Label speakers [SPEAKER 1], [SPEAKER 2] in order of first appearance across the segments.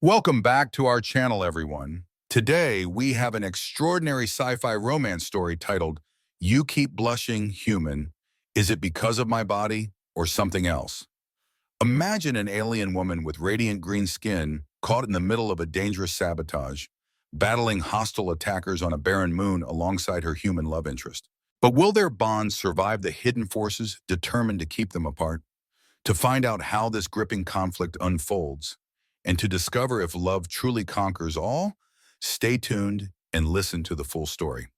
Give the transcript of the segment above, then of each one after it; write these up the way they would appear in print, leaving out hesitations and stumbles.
[SPEAKER 1] Welcome back to our channel, everyone. Today, we have an extraordinary sci-fi romance story titled, You Keep Blushing, Human. Is it because of my body or something else? Imagine an alien woman with radiant green skin caught in the middle of a dangerous sabotage, battling hostile attackers on a barren moon alongside her human love interest. But will their bonds survive the hidden forces determined to keep them apart? To find out how this gripping conflict unfolds, and to discover if love truly conquers all, stay tuned and listen to the full story.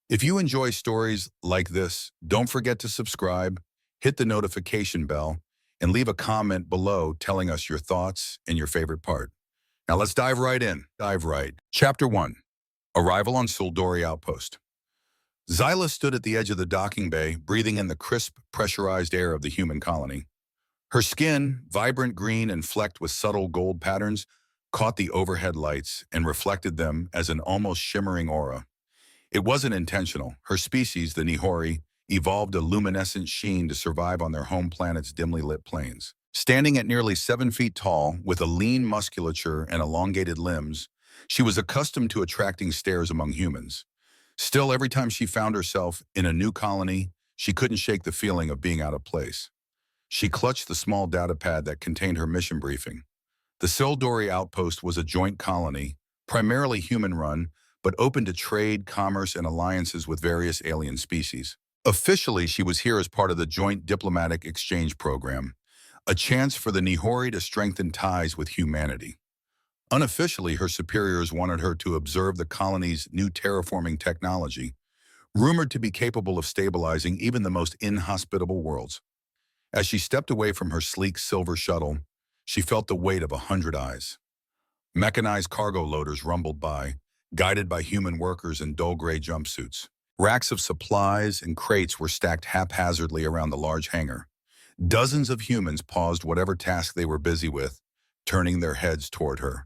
[SPEAKER 1] If you enjoy stories like this, don't forget to subscribe, hit the notification bell, and leave a comment below telling us your thoughts and your favorite part. Now let's dive right in. Chapter 1. Arrival on Sildori Outpost. Zyla stood at the edge of the docking bay, breathing in the crisp, pressurized air of the human colony. Her skin, vibrant green and flecked with subtle gold patterns, caught the overhead lights and reflected them as an almost shimmering aura. It wasn't intentional. Her species, the Nihori, evolved a luminescent sheen to survive on their home planet's dimly lit plains. Standing at nearly 7 feet tall, with a lean musculature and elongated limbs, she was accustomed to attracting stares among humans. Still, every time she found herself in a new colony, she couldn't shake the feeling of being out of place. She clutched the small data pad that contained her mission briefing. The Sildori outpost was a joint colony, primarily human-run, but open to trade, commerce, and alliances with various alien species. Officially, she was here as part of the Joint Diplomatic Exchange Program, a chance for the Nihori to strengthen ties with humanity. Unofficially, her superiors wanted her to observe the colony's new terraforming technology, rumored to be capable of stabilizing even the most inhospitable worlds. As she stepped away from her sleek silver shuttle, she felt the weight of 100 eyes. Mechanized cargo loaders rumbled by, guided by human workers in dull gray jumpsuits. Racks of supplies and crates were stacked haphazardly around the large hangar. Dozens of humans paused whatever task they were busy with, turning their heads toward her.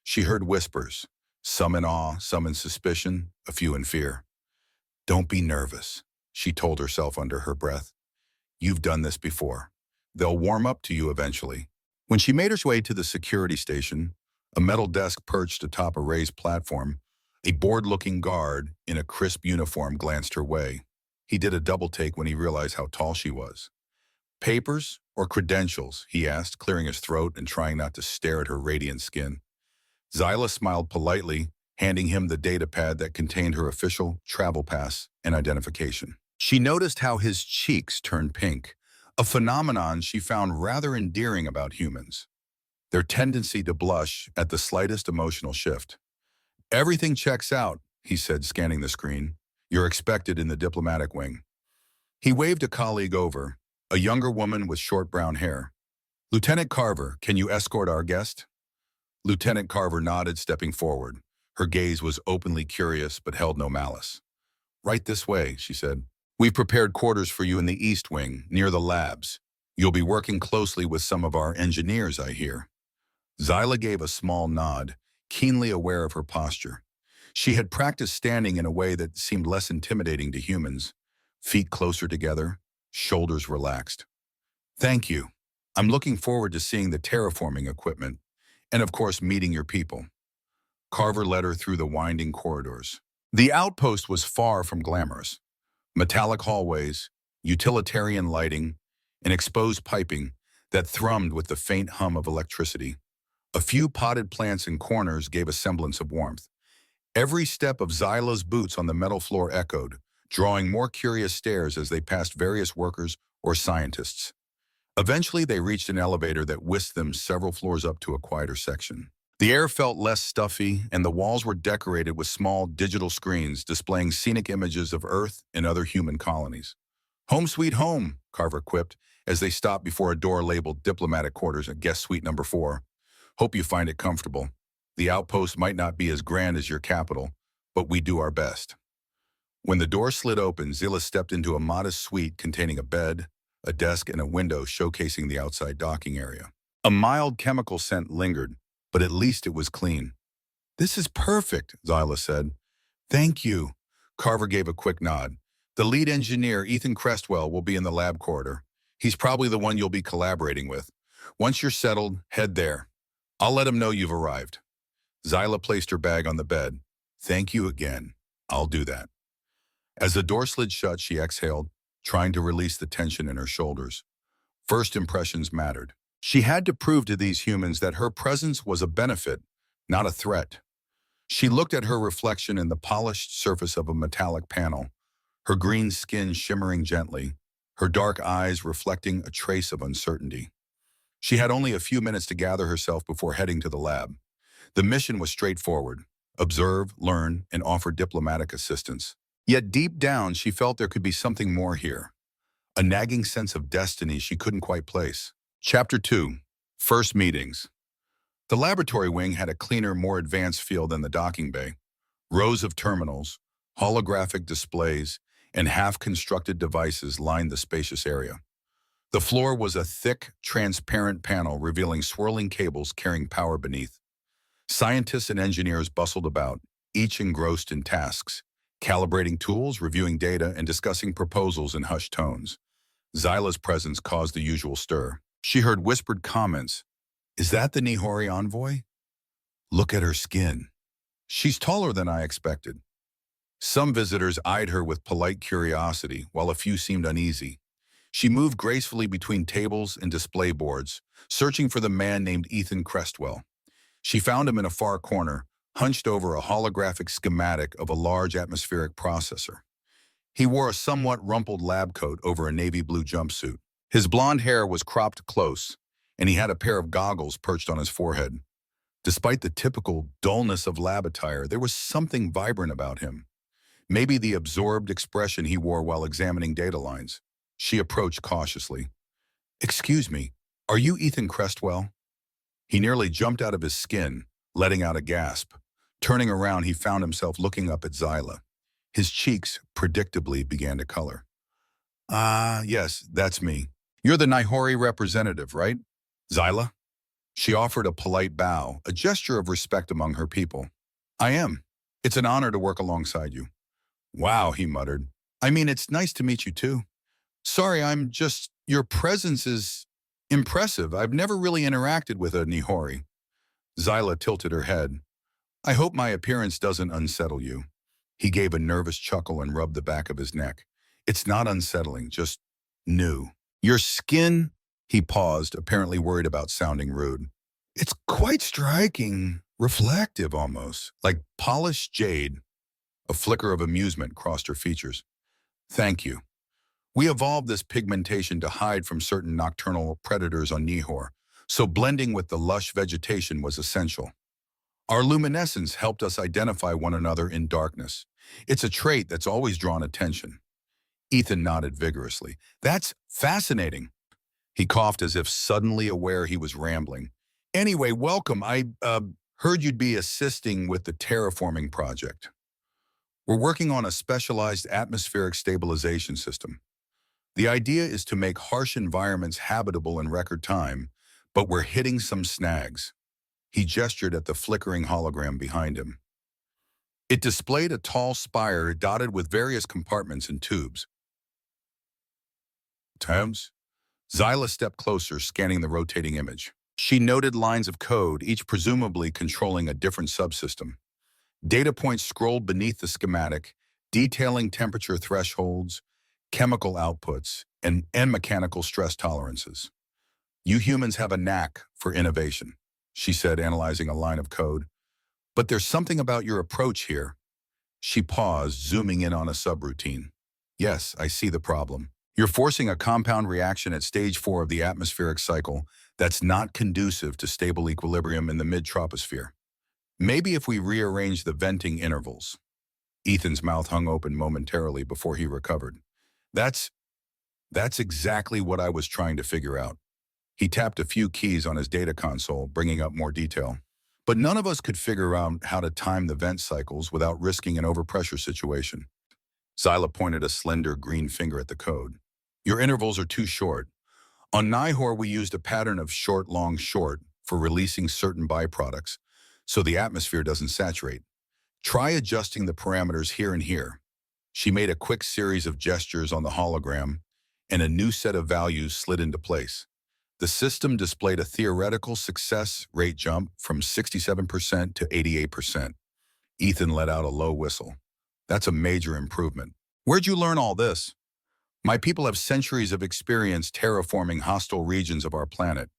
[SPEAKER 1] She heard whispers, some in awe, some in suspicion, a few in fear. "Don't be nervous," she told herself under her breath. "You've done this before. They'll warm up to you eventually." When she made her way to the security station, a metal desk perched atop a raised platform, a bored-looking guard in a crisp uniform glanced her way. He did a double-take when he realized how tall she was. "Papers or credentials?" he asked, clearing his throat and trying not to stare at her radiant skin. Zyla smiled politely, handing him the data pad that contained her official travel pass and identification. She noticed how his cheeks turned pink, a phenomenon she found rather endearing about humans. Their tendency to blush at the slightest emotional shift. "Everything checks out," he said, scanning the screen. "You're expected in the diplomatic wing." He waved a colleague over, a younger woman with short brown hair. "Lieutenant Carver, can you escort our guest?" Lieutenant Carver nodded, stepping forward. Her gaze was openly curious but held no malice. "Right this way," she said. "We've prepared quarters for you in the East Wing, near the labs. You'll be working closely with some of our engineers, I hear." Zyla gave a small nod, keenly aware of her posture. She had practiced standing in a way that seemed less intimidating to humans, feet closer together, shoulders relaxed. "Thank you. I'm looking forward to seeing the terraforming equipment, and of course meeting your people." Carver led her through the winding corridors. The outpost was far from glamorous. Metallic hallways, utilitarian lighting, and exposed piping that thrummed with the faint hum of electricity. A few potted plants in corners gave a semblance of warmth. Every step of Zyla's boots on the metal floor echoed, drawing more curious stares as they passed various workers or scientists. Eventually, they reached an elevator that whisked them several floors up to a quieter section. The air felt less stuffy, and the walls were decorated with small digital screens displaying scenic images of Earth and other human colonies. "Home sweet home," Carver quipped, as they stopped before a door labeled Diplomatic Quarters at Guest Suite number 4. "Hope you find it comfortable. The outpost might not be as grand as your capital, but we do our best." When the door slid open, Zilla stepped into a modest suite containing a bed, a desk, and a window showcasing the outside docking area. A mild chemical scent lingered, but at least it was clean. "This is perfect," Zyla said. "Thank you." Carver gave a quick nod. "The lead engineer, Ethan Crestwell, will be in the lab corridor. He's probably the one you'll be collaborating with. Once you're settled, head there. I'll let him know you've arrived. Zyla placed her bag on the bed. Thank you again. I'll do that. As the door slid shut, she exhaled, trying to release the tension in her shoulders. First impressions mattered. She had to prove to these humans that her presence was a benefit, not a threat. She looked at her reflection in the polished surface of a metallic panel, her green skin shimmering gently, her dark eyes reflecting a trace of uncertainty. She had only a few minutes to gather herself before heading to the lab. The mission was straightforward: observe, learn, and offer diplomatic assistance. Yet deep down, she felt there could be something more here, a nagging sense of destiny she couldn't quite place. Chapter 2. First Meetings. The laboratory wing had a cleaner, more advanced feel than the docking bay. Rows of terminals, holographic displays, and half-constructed devices lined the spacious area. The floor was a thick, transparent panel revealing swirling cables carrying power beneath. Scientists and engineers bustled about, each engrossed in tasks, calibrating tools, reviewing data, and discussing proposals in hushed tones. Zyla's presence caused the usual stir. She heard whispered comments. Is that the Nihori envoy? Look at her skin. She's taller than I expected. Some visitors eyed her with polite curiosity, while a few seemed uneasy. She moved gracefully between tables and display boards, searching for the man named Ethan Crestwell. She found him in a far corner, hunched over a holographic schematic of a large atmospheric processor. He wore a somewhat rumpled lab coat over a navy blue jumpsuit. His blonde hair was cropped close, and he had a pair of goggles perched on his forehead. Despite the typical dullness of lab attire, there was something vibrant about him. Maybe the absorbed expression he wore while examining data lines. She approached cautiously. Excuse me, are you Ethan Crestwell? He nearly jumped out of his skin, letting out a gasp. Turning around, he found himself looking up at Zyla. His cheeks predictably began to color. Yes, that's me. You're the Nihori representative, right? Zyla? She offered a polite bow, a gesture of respect among her people. I am. It's an honor to work alongside you. Wow, he muttered. I mean, it's nice to meet you too. Sorry, your presence is impressive. I've never really interacted with a Nihori. Zyla tilted her head. I hope my appearance doesn't unsettle you. He gave a nervous chuckle and rubbed the back of his neck. It's not unsettling, just new. Your skin, he paused, apparently worried about sounding rude. It's quite striking, reflective almost, like polished jade. A flicker of amusement crossed her features. Thank you. We evolved this pigmentation to hide from certain nocturnal predators on Nihor, so blending with the lush vegetation was essential. Our luminescence helped us identify one another in darkness. It's a trait that's always drawn attention. Ethan nodded vigorously. That's fascinating. He coughed as if suddenly aware he was rambling. Anyway, welcome. I heard you'd be assisting with the terraforming project. We're working on a specialized atmospheric stabilization system. The idea is to make harsh environments habitable in record time, but we're hitting some snags. He gestured at the flickering hologram behind him. It displayed a tall spire dotted with various compartments and tubes. Thames? Zyla stepped closer, scanning the rotating image. She noted lines of code, each presumably controlling a different subsystem. Data points scrolled beneath the schematic, detailing temperature thresholds, chemical outputs, and mechanical stress tolerances. You humans have a knack for innovation, she said, analyzing a line of code. But there's something about your approach here. She paused, zooming in on a subroutine. Yes, I see the problem. You're forcing a compound reaction at stage 4 of the atmospheric cycle that's not conducive to stable equilibrium in the mid-troposphere. Maybe if we rearrange the venting intervals. Ethan's mouth hung open momentarily before he recovered. That's exactly what I was trying to figure out. He tapped a few keys on his data console, bringing up more detail. But none of us could figure out how to time the vent cycles without risking an overpressure situation. Zyla pointed a slender green finger at the code. Your intervals are too short. On Nihor, we used a pattern of short, long, short for releasing certain byproducts, so the atmosphere doesn't saturate. Try adjusting the parameters here and here. She made a quick series of gestures on the hologram, and a new set of values slid into place. The system displayed a theoretical success rate jump from 67% to 88%. Ethan let out a low whistle. That's a major improvement. Where'd you learn all this? My people have centuries of experience terraforming hostile regions of our planet.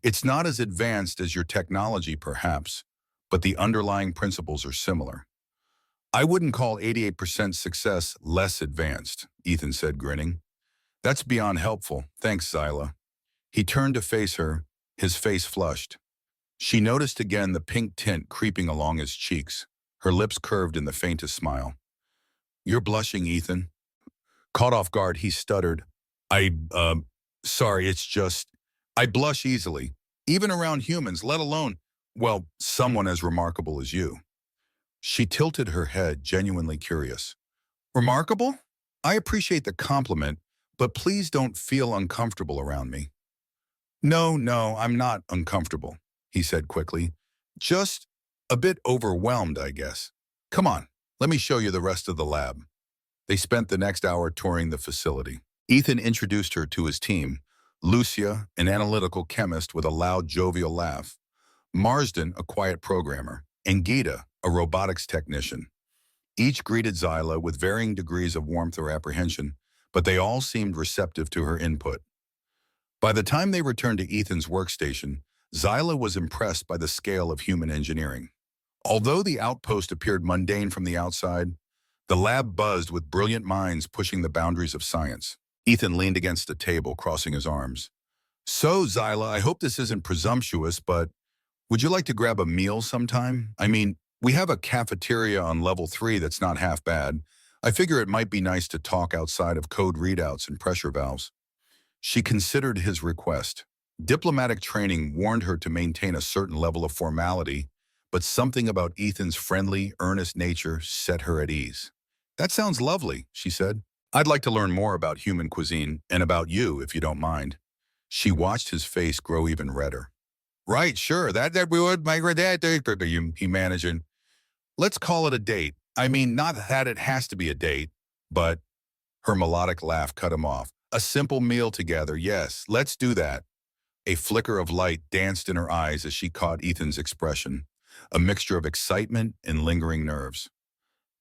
[SPEAKER 1] It's not as advanced as your technology, perhaps, but the underlying principles are similar. I wouldn't call 88% success less advanced, Ethan said, grinning. That's beyond helpful. Thanks, Zyla. He turned to face her, his face flushed. She noticed again the pink tint creeping along his cheeks, her lips curved in the faintest smile. You're blushing, Ethan. Caught off guard, he stuttered. Sorry, it's just, I blush easily, even around humans, let alone, well, someone as remarkable as you. She tilted her head, genuinely curious. Remarkable? I appreciate the compliment, but please don't feel uncomfortable around me. No, I'm not uncomfortable, he said quickly. Just a bit overwhelmed, I guess. Come on, let me show you the rest of the lab. They spent the next hour touring the facility. Ethan introduced her to his team, Lucia, an analytical chemist with a loud, jovial laugh, Marsden, a quiet programmer, and Gita, a robotics technician. Each greeted Zyla with varying degrees of warmth or apprehension, but they all seemed receptive to her input. By the time they returned to Ethan's workstation, Zyla was impressed by the scale of human engineering. Although the outpost appeared mundane from the outside, the lab buzzed with brilliant minds pushing the boundaries of science. Ethan leaned against a table, crossing his arms. So, Zyla, I hope this isn't presumptuous, but would you like to grab a meal sometime? I mean, we have a cafeteria on level 3 that's not half bad. I figure it might be nice to talk outside of code readouts and pressure valves. She considered his request. Diplomatic training warned her to maintain a certain level of formality, but something about Ethan's friendly, earnest nature set her at ease. That sounds lovely, she said. I'd like to learn more about human cuisine and about you, if you don't mind. She watched his face grow even redder. Right, sure, that we would, my dad, he managed. Let's call it a date. I mean, not that it has to be a date, but her melodic laugh cut him off. A simple meal together, yes, let's do that. A flicker of light danced in her eyes as she caught Ethan's expression, a mixture of excitement and lingering nerves.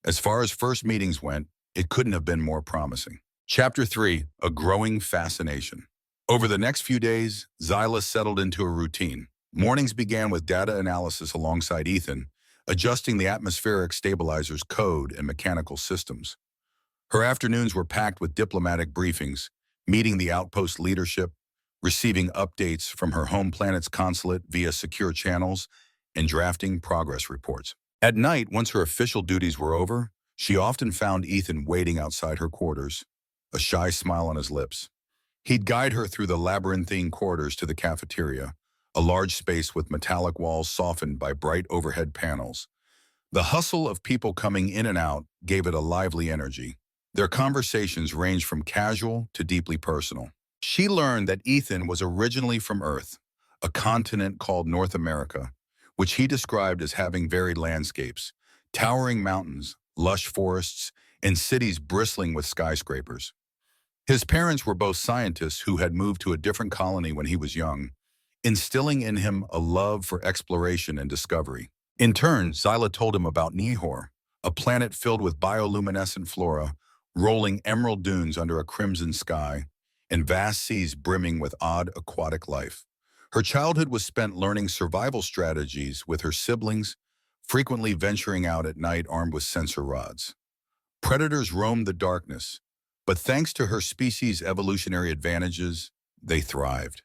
[SPEAKER 1] As far as first meetings went, it couldn't have been more promising. Chapter 3, A Growing Fascination. Over the next few days, Zyla settled into a routine. Mornings began with data analysis alongside Ethan, adjusting the atmospheric stabilizer's code and mechanical systems. Her afternoons were packed with diplomatic briefings, meeting the outpost leadership, receiving updates from her home planet's consulate via secure channels, and drafting progress reports. At night, once her official duties were over, she often found Ethan waiting outside her quarters, a shy smile on his lips. He'd guide her through the labyrinthine corridors to the cafeteria, a large space with metallic walls softened by bright overhead panels. The hustle of people coming in and out gave it a lively energy. Their conversations ranged from casual to deeply personal. She learned that Ethan was originally from Earth, a continent called North America, which he described as having varied landscapes, towering mountains, lush forests, and cities bristling with skyscrapers. His parents were both scientists who had moved to a different colony when he was young, instilling in him a love for exploration and discovery. In turn, Zyla told him about Nihor, a planet filled with bioluminescent flora, rolling emerald dunes under a crimson sky, and vast seas brimming with odd aquatic life. Her childhood was spent learning survival strategies with her siblings, frequently venturing out at night armed with sensor rods. Predators roamed the darkness, but thanks to her species' evolutionary advantages, they thrived.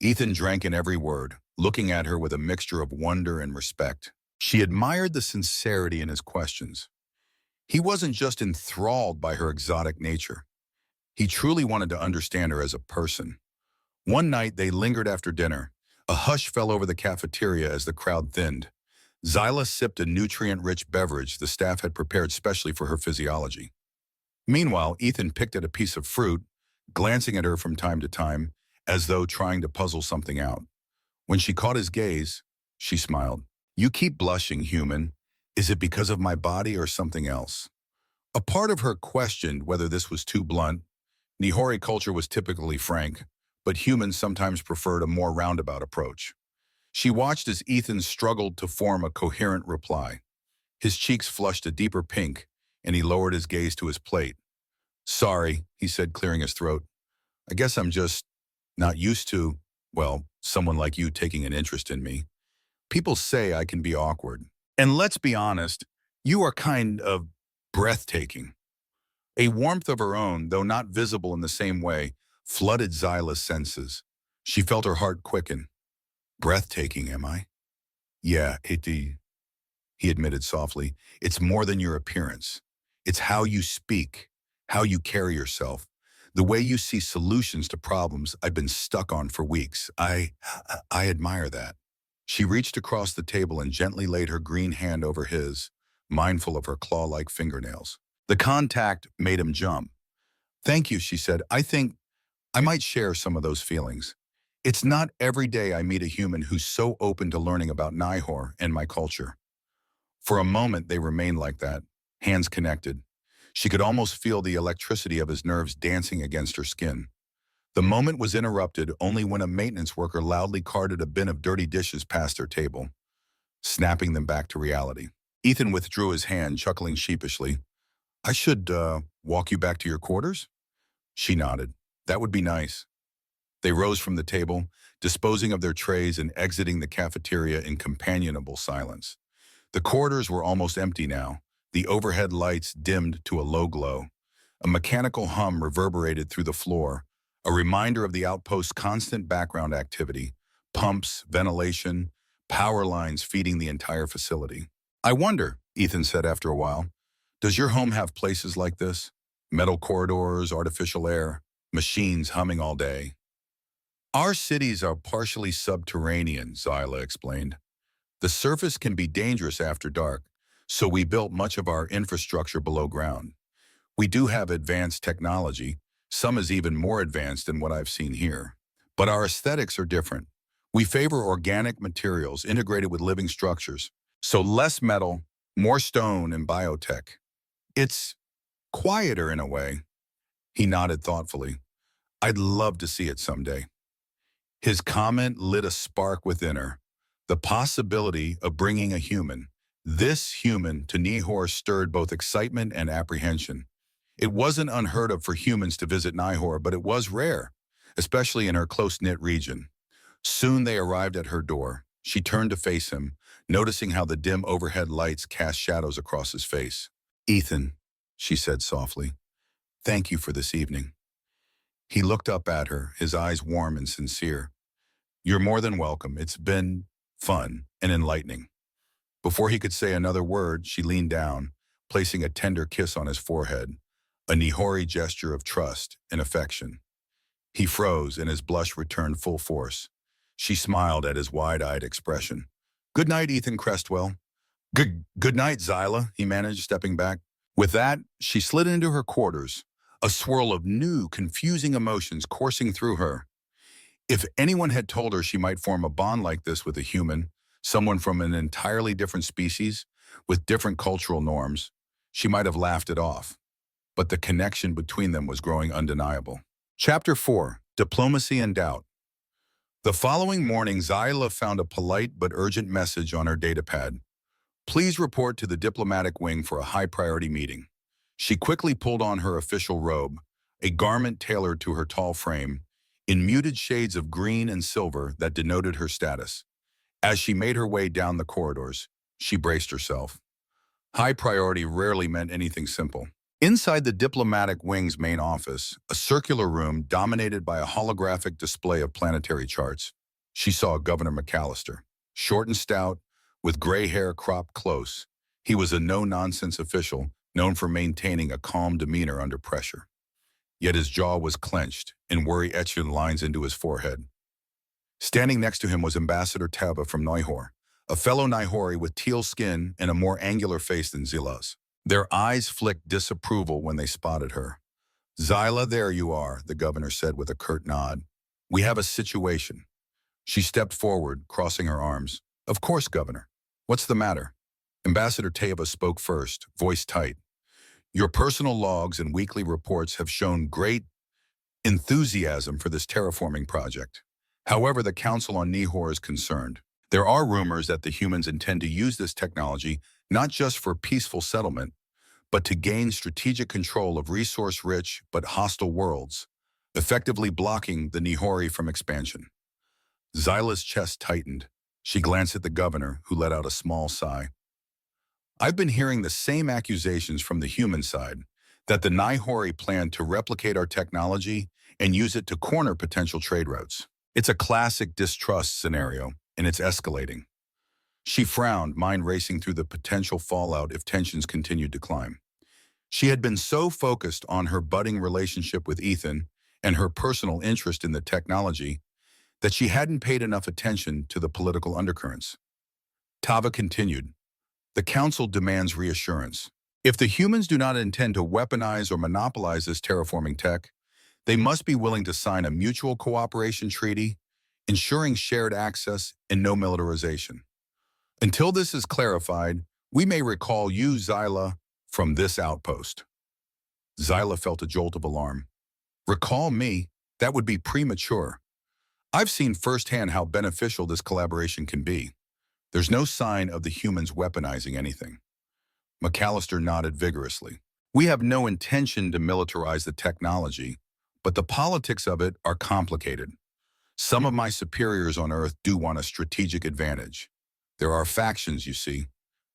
[SPEAKER 1] Ethan drank in every word, looking at her with a mixture of wonder and respect. She admired the sincerity in his questions. He wasn't just enthralled by her exotic nature. He truly wanted to understand her as a person. One night, they lingered after dinner. A hush fell over the cafeteria as the crowd thinned. Zyla sipped a nutrient-rich beverage the staff had prepared specially for her physiology. Meanwhile, Ethan picked at a piece of fruit, glancing at her from time to time, as though trying to puzzle something out. When she caught his gaze, she smiled. You keep blushing, human. Is it because of my body or something else? A part of her questioned whether this was too blunt. Nihori culture was typically frank, but humans sometimes preferred a more roundabout approach. She watched as Ethan struggled to form a coherent reply. His cheeks flushed a deeper pink, and he lowered his gaze to his plate. Sorry, he said, clearing his throat. I guess I'm just not used to, well, someone like you taking an interest in me. People say I can be awkward. And let's be honest, you are kind of breathtaking. A warmth of her own, though not visible in the same way, flooded Zyla's senses. She felt her heart quicken. Breathtaking, am I? Yeah, he admitted softly. It's more than your appearance. It's how you speak, how you carry yourself, the way you see solutions to problems I've been stuck on for weeks. I admire that. She reached across the table and gently laid her green hand over his, mindful of her claw-like fingernails. The contact made him jump. Thank you, she said. I think I might share some of those feelings. It's not every day I meet a human who's so open to learning about Nihor and my culture. For a moment, they remained like that, hands connected. She could almost feel the electricity of his nerves dancing against her skin. The moment was interrupted only when a maintenance worker loudly carted a bin of dirty dishes past their table, snapping them back to reality. Ethan withdrew his hand, chuckling sheepishly. I should, walk you back to your quarters? She nodded. That would be nice. They rose from the table, disposing of their trays and exiting the cafeteria in companionable silence. The corridors were almost empty now, the overhead lights dimmed to a low glow. A mechanical hum reverberated through the floor, a reminder of the outpost's constant background activity, pumps, ventilation, power lines feeding the entire facility. I wonder, Ethan said after a while, does your home have places like this? Metal corridors, artificial air, machines humming all day. Our cities are partially subterranean, Zyla explained. The surface can be dangerous after dark, so we built much of our infrastructure below ground. We do have advanced technology, some is even more advanced than what I've seen here. But our aesthetics are different. We favor organic materials integrated with living structures, so less metal, more stone and biotech. It's quieter in a way. He nodded thoughtfully. I'd love to see it someday. His comment lit a spark within her. The possibility of bringing a human, this human, to Nihor stirred both excitement and apprehension. It wasn't unheard of for humans to visit Nihor, but it was rare, especially in her close-knit region. Soon they arrived at her door. She turned to face him, noticing how the dim overhead lights cast shadows across his face. Ethan, she said softly, thank you for this evening. He looked up at her, his eyes warm and sincere. You're more than welcome. It's been fun and enlightening. Before he could say another word, she leaned down, placing a tender kiss on his forehead, a Nihori gesture of trust and affection. He froze and his blush returned full force. She smiled at his wide-eyed expression. Good night, Ethan Crestwell. Good night, Zyla, he managed, stepping back. With that, she slid into her quarters, a swirl of new, confusing emotions coursing through her. If anyone had told her she might form a bond like this with a human, someone from an entirely different species, with different cultural norms, she might have laughed it off. But the connection between them was growing undeniable. Chapter 4, Diplomacy and Doubt. The following morning, Zyla found a polite but urgent message on her datapad. Please report to the diplomatic wing for a high-priority meeting. She quickly pulled on her official robe, a garment tailored to her tall frame, in muted shades of green and silver that denoted her status. As she made her way down the corridors, she braced herself. High priority rarely meant anything simple. Inside the diplomatic wing's main office, a circular room dominated by a holographic display of planetary charts, she saw Governor McAllister. Short and stout, with gray hair cropped close, he was a no-nonsense official known for maintaining a calm demeanor under pressure. Yet his jaw was clenched, and worry etched in lines into his forehead. Standing next to him was Ambassador Taba from Nihor, a fellow Nihori with teal skin and a more angular face than Zila's. Their eyes flicked disapproval when they spotted her. Zyla, there you are, the governor said with a curt nod. We have a situation. She stepped forward, crossing her arms. Of course, Governor. What's the matter? Ambassador Taba spoke first, voice tight. Your personal logs and weekly reports have shown great enthusiasm for this terraforming project. However, the Council on Nihor is concerned. There are rumors that the humans intend to use this technology not just for peaceful settlement, but to gain strategic control of resource-rich but hostile worlds, effectively blocking the Nihori from expansion. Zyla's chest tightened. She glanced at the governor, who let out a small sigh. I've been hearing the same accusations from the human side, that the Nihori plan to replicate our technology and use it to corner potential trade routes. It's a classic distrust scenario, and it's escalating. She frowned, mind racing through the potential fallout if tensions continued to climb. She had been so focused on her budding relationship with Ethan and her personal interest in the technology that she hadn't paid enough attention to the political undercurrents. Tava continued, "The Council demands reassurance. If the humans do not intend to weaponize or monopolize this terraforming tech, they must be willing to sign a mutual cooperation treaty, ensuring shared access and no militarization. Until this is clarified, we may recall you, Zyla, from this outpost." Zyla felt a jolt of alarm. Recall me? That would be premature. I've seen firsthand how beneficial this collaboration can be. There's no sign of the humans weaponizing anything. McAllister nodded vigorously. We have no intention to militarize the technology, but the politics of it are complicated. Some of my superiors on Earth do want a strategic advantage. There are factions, you see.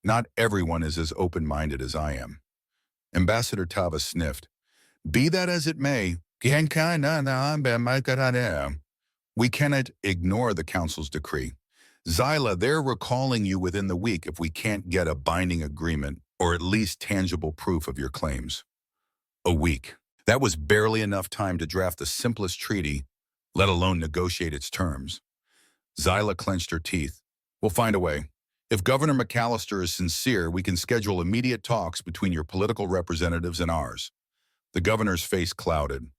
[SPEAKER 1] Not everyone is as open-minded as I am. Ambassador Tava sniffed. Be that as it may, we cannot ignore the Council's decree. Zyla, they're recalling you within the week if we can't get a binding agreement or at least tangible proof of your claims. A week. That was barely enough time to draft the simplest treaty, let alone negotiate its terms. Zyla clenched her teeth. We'll find a way. If Governor McAllister is sincere, we can schedule immediate talks between your political representatives and ours. The governor's face clouded.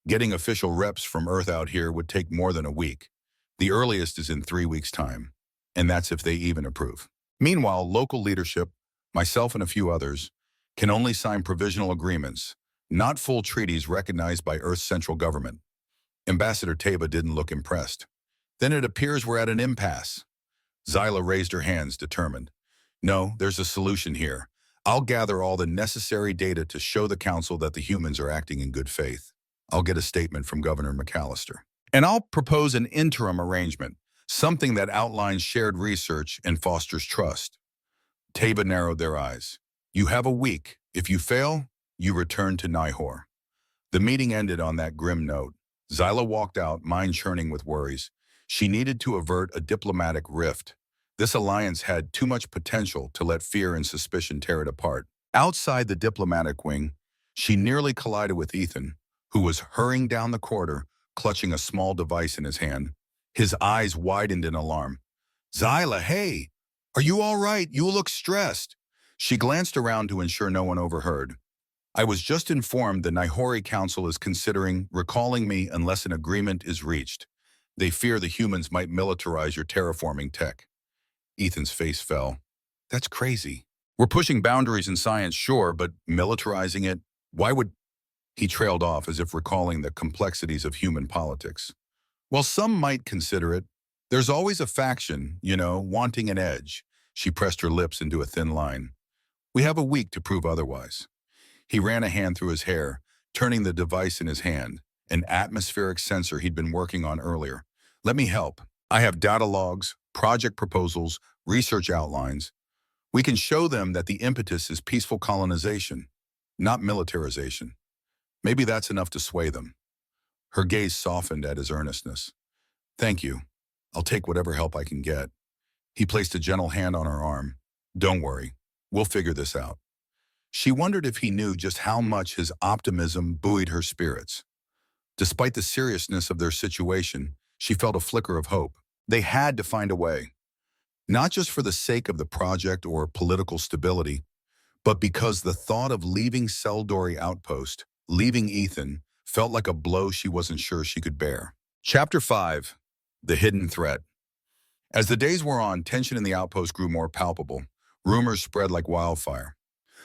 [SPEAKER 1] Getting official reps from Earth out here would take more than a week. The earliest is in 3 weeks' time, and that's if they even approve. Meanwhile, local leadership, myself and a few others, can only sign provisional agreements, not full treaties recognized by Earth's central government. Ambassador Tava didn't look impressed. Then it appears we're at an impasse. Zyla raised her hands, determined. No, there's a solution here. I'll gather all the necessary data to show the Council that the humans are acting in good faith. I'll get a statement from Governor McAllister. And I'll propose an interim arrangement, something that outlines shared research and fosters trust. Tava narrowed their eyes. You have a week. If you fail, you return to Nihor. The meeting ended on that grim note. Zyla walked out, mind churning with worries. She needed to avert a diplomatic rift. This alliance had too much potential to let fear and suspicion tear it apart. Outside the diplomatic wing, she nearly collided with Ethan, who was hurrying down the corridor, clutching a small device in his hand. His eyes widened in alarm. Zyla, hey! Are you all right? You look stressed. She glanced around to ensure no one overheard. I was just informed the Nihori Council is considering recalling me unless an agreement is reached. They fear the humans might militarize your terraforming tech. Ethan's face fell. That's crazy. We're pushing boundaries in science, sure, but militarizing it? Why would... He trailed off as if recalling the complexities of human politics. Well, some might consider it. There's always a faction, wanting an edge. She pressed her lips into a thin line. We have a week to prove otherwise. He ran a hand through his hair, turning the device in his hand, an atmospheric sensor he'd been working on earlier. Let me help. I have data logs, project proposals, research outlines. We can show them that the impetus is peaceful colonization, not militarization. Maybe that's enough to sway them. Her gaze softened at his earnestness. Thank you. I'll take whatever help I can get. He placed a gentle hand on her arm. Don't worry. We'll figure this out. She wondered if he knew just how much his optimism buoyed her spirits. Despite the seriousness of their situation, she felt a flicker of hope. They had to find a way. Not just for the sake of the project or political stability, but because the thought of leaving Seldori Outpost, leaving Ethan, felt like a blow she wasn't sure she could bear. Chapter 5. The Hidden Threat. As the days wore on, tension in the outpost grew more palpable. Rumors spread like wildfire.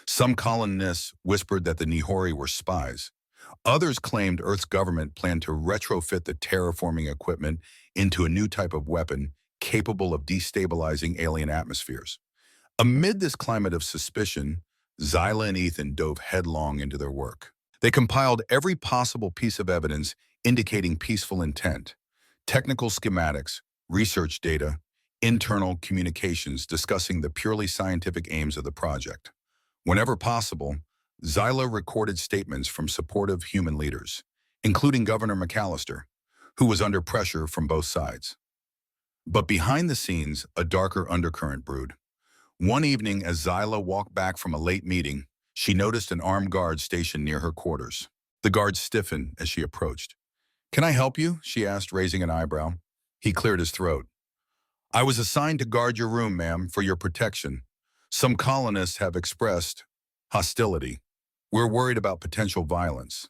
[SPEAKER 1] Some colonists whispered that the Nihori were spies. Others claimed Earth's government planned to retrofit the terraforming equipment into a new type of weapon capable of destabilizing alien atmospheres. Amid this climate of suspicion, Zyla and Ethan dove headlong into their work. They compiled every possible piece of evidence indicating peaceful intent, technical schematics, research data, internal communications discussing the purely scientific aims of the project. Whenever possible, Zyla recorded statements from supportive human leaders, including Governor McAllister, who was under pressure from both sides. But behind the scenes, a darker undercurrent brewed. One evening, as Zyla walked back from a late meeting, she noticed an armed guard stationed near her quarters. The guard stiffened as she approached. "Can I help you?" she asked, raising an eyebrow. He cleared his throat. "I was assigned to guard your room, ma'am, for your protection. Some colonists have expressed hostility. We're worried about potential violence."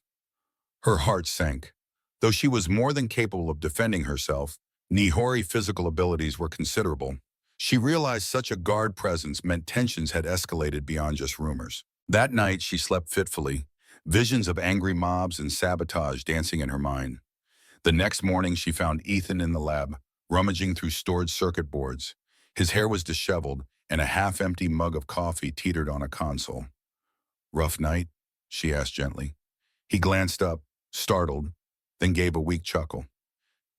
[SPEAKER 1] Her heart sank. Though she was more than capable of defending herself, Nihori's physical abilities were considerable. She realized such a guard presence meant tensions had escalated beyond just rumors. That night, she slept fitfully, visions of angry mobs and sabotage dancing in her mind. The next morning, she found Ethan in the lab, rummaging through stored circuit boards. His hair was disheveled, and a half-empty mug of coffee teetered on a console. "Rough night?" she asked gently. He glanced up, startled, then gave a weak chuckle.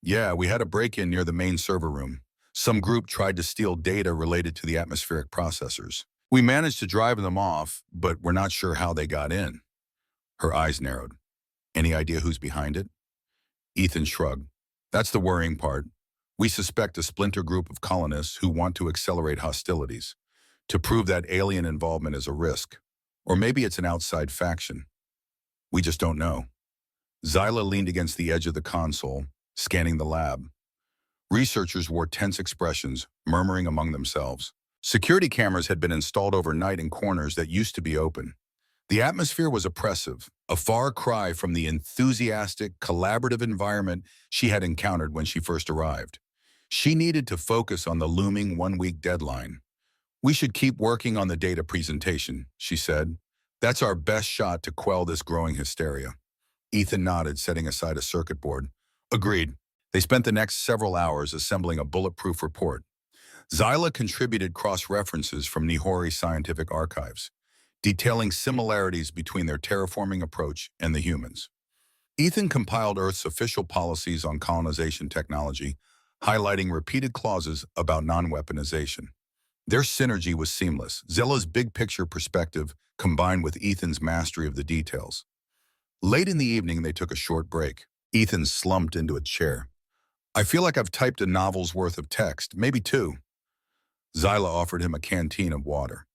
[SPEAKER 1] "Yeah, we had a break-in near the main server room. Some group tried to steal data related to the atmospheric processors. We managed to drive them off, but we're not sure how they got in." Her eyes narrowed. "Any idea who's behind it?" Ethan shrugged. "That's the worrying part. We suspect a splinter group of colonists who want to accelerate hostilities, to prove that alien involvement is a risk. Or maybe it's an outside faction. We just don't know." Zyla leaned against the edge of the console, scanning the lab. Researchers wore tense expressions, murmuring among themselves. Security cameras had been installed overnight in corners that used to be open. The atmosphere was oppressive, a far cry from the enthusiastic, collaborative environment she had encountered when she first arrived. She needed to focus on the looming one-week deadline. "We should keep working on the data presentation," she said. "That's our best shot to quell this growing hysteria." Ethan nodded, setting aside a circuit board. "Agreed." They spent the next several hours assembling a bulletproof report. Zyla contributed cross-references from Nihori's scientific archives, detailing similarities between their terraforming approach and the humans. Ethan compiled Earth's official policies on colonization technology, highlighting repeated clauses about non-weaponization. Their synergy was seamless, Zyla's big-picture perspective combined with Ethan's mastery of the details. Late in the evening, they took a short break. Ethan slumped into a chair. "I feel like I've typed a novel's worth of text, maybe two." Zyla offered him a canteen of water.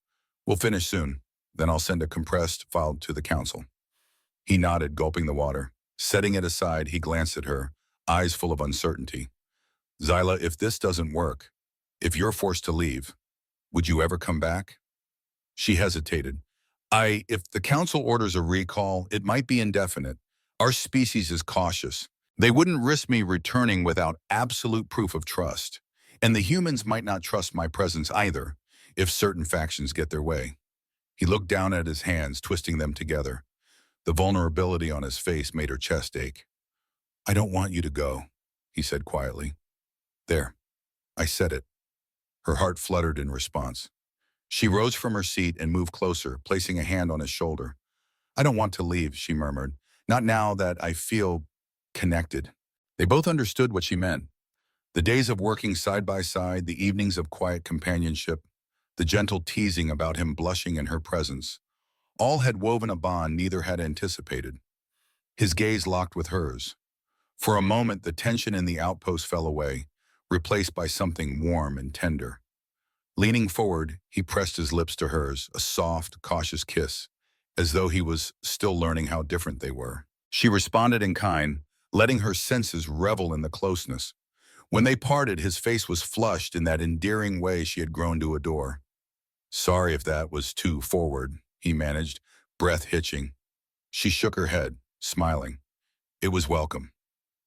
[SPEAKER 1] "We'll finish soon. Then I'll send a compressed file to the council." He nodded, gulping the water. Setting it aside, he glanced at her, eyes full of uncertainty. "Zyla, if this doesn't work, if you're forced to leave, would you ever come back?" She hesitated. If the council orders a recall, it might be indefinite. Our species is cautious. They wouldn't risk me returning without absolute proof of trust. And the humans might not trust my presence either, if certain factions get their way." He looked down at his hands, twisting them together. The vulnerability on his face made her chest ache. "I don't want you to go," he said quietly. "There, I said it." Her heart fluttered in response. She rose from her seat and moved closer, placing a hand on his shoulder. "I don't want to leave," she murmured. "Not now that I feel connected." They both understood what she meant. The days of working side by side, the evenings of quiet companionship, the gentle teasing about him blushing in her presence, all had woven a bond neither had anticipated. His gaze locked with hers. For a moment, the tension in the outpost fell away, replaced by something warm and tender. Leaning forward, he pressed his lips to hers, a soft, cautious kiss, as though he was still learning how different they were. She responded in kind, letting her senses revel in the closeness. When they parted, his face was flushed in that endearing way she had grown to adore. "Sorry if that was too forward," he managed, breath hitching. She shook her head, smiling. It was welcome.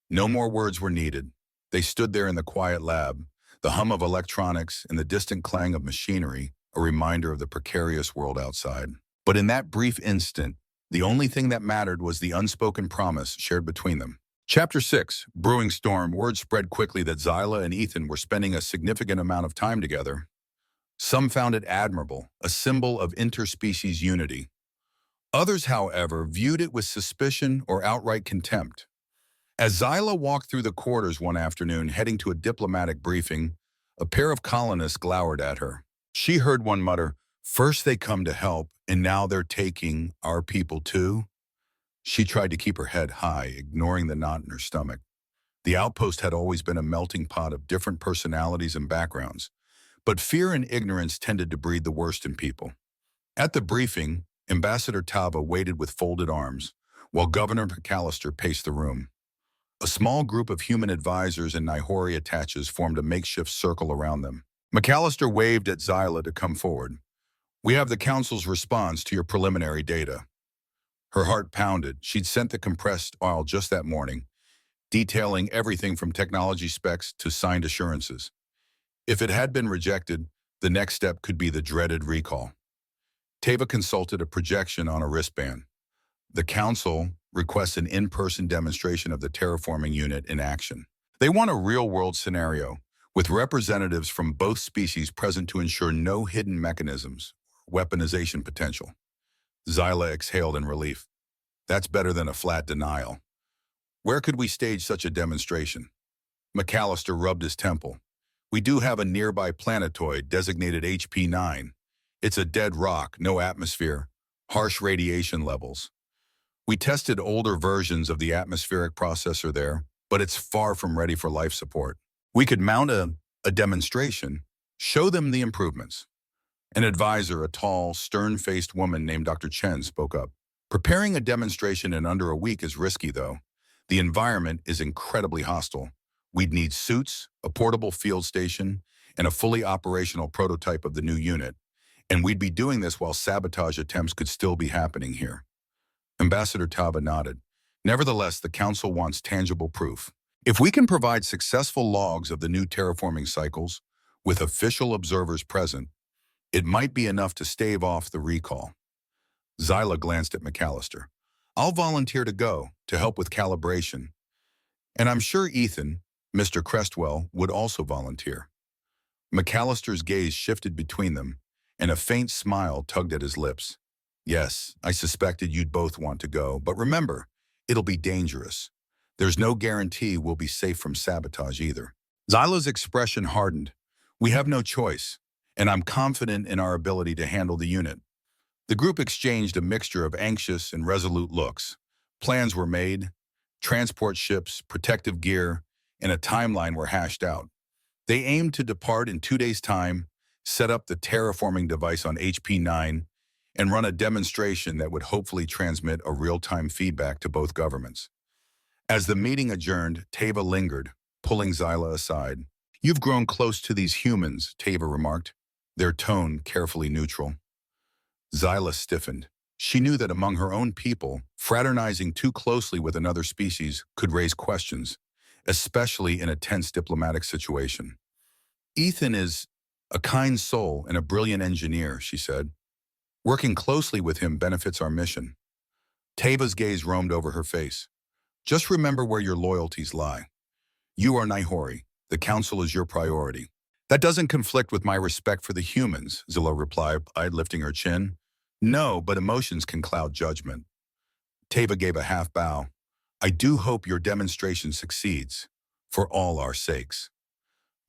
[SPEAKER 1] No more words were needed. They stood there in the quiet lab, the hum of electronics and the distant clang of machinery, a reminder of the precarious world outside. But in that brief instant, The only thing that mattered was the unspoken promise shared between them. Chapter 6, Brewing Storm. Word spread quickly that Zyla and Ethan were spending a significant amount of time together. Some found it admirable, a symbol of interspecies unity. Others, however, viewed it with suspicion or outright contempt. As Zyla walked through the quarters one afternoon heading to a diplomatic briefing, a pair of colonists glowered at her. She heard one mutter, "First they come to help, and now they're taking our people too?" She tried to keep her head high, ignoring the knot in her stomach. The outpost had always been a melting pot of different personalities and backgrounds, but fear and ignorance tended to breed the worst in people. At the briefing, Ambassador Tava waited with folded arms, while Governor McAllister paced the room. A small group of human advisors and Nihori attaches formed a makeshift circle around them. McAllister waved at Zyla to come forward. "We have the Council's response to your preliminary data." Her heart pounded. She'd sent the compressed oil just that morning, detailing everything from technology specs to signed assurances. If it had been rejected, the next step could be the dreaded recall. Tava consulted a projection on a wristband. The Council requests an in-person demonstration of the terraforming unit in action. They want a real-world scenario, with representatives from both species present to ensure no hidden mechanisms, weaponization potential. Zyla exhaled in relief. That's better than a flat denial. Where could we stage such a demonstration? McAllister rubbed his temple. We do have a nearby planetoid designated HP9. It's a dead rock, no atmosphere, harsh radiation levels. We tested older versions of the atmospheric processor there, but it's far from ready for life support. We could mount a demonstration, show them the improvements. An advisor, a tall, stern-faced woman named Dr. Chen, spoke up. Preparing a demonstration in under a week is risky, though. The environment is incredibly hostile. We'd need suits, a portable field station, and a fully operational prototype of the new unit. And we'd be doing this while sabotage attempts could still be happening here. Ambassador Tava nodded. Nevertheless, the Council wants tangible proof. If we can provide successful logs of the new terraforming cycles, with official observers present, it might be enough to stave off the recall. Zyla glanced at McAllister. I'll volunteer to go, to help with calibration. And I'm sure Ethan, Mr. Crestwell, would also volunteer. McAllister's gaze shifted between them, and a faint smile tugged at his lips. Yes, I suspected you'd both want to go, but remember, it'll be dangerous. There's no guarantee we'll be safe from sabotage either. Zyla's expression hardened. We have no choice, and I'm confident in our ability to handle the unit. The group exchanged a mixture of anxious and resolute looks. Plans were made, transport ships, protective gear, and a timeline were hashed out. They aimed to depart in 2 days' time, set up the terraforming device on HP9, and run a demonstration that would hopefully transmit a real-time feedback to both governments. As the meeting adjourned, Tava lingered, pulling Zyla aside. You've grown close to these humans, Tava remarked, their tone carefully neutral. Zyla stiffened. She knew that among her own people, fraternizing too closely with another species could raise questions, especially in a tense diplomatic situation. Ethan is a kind soul and a brilliant engineer, she said. Working closely with him benefits our mission. Tava's gaze roamed over her face. Just remember where your loyalties lie. You are Nihori. The Council is your priority. That doesn't conflict with my respect for the humans, Zyla replied, lifting her chin. No, but emotions can cloud judgment. Tava gave a half bow. I do hope your demonstration succeeds, for all our sakes.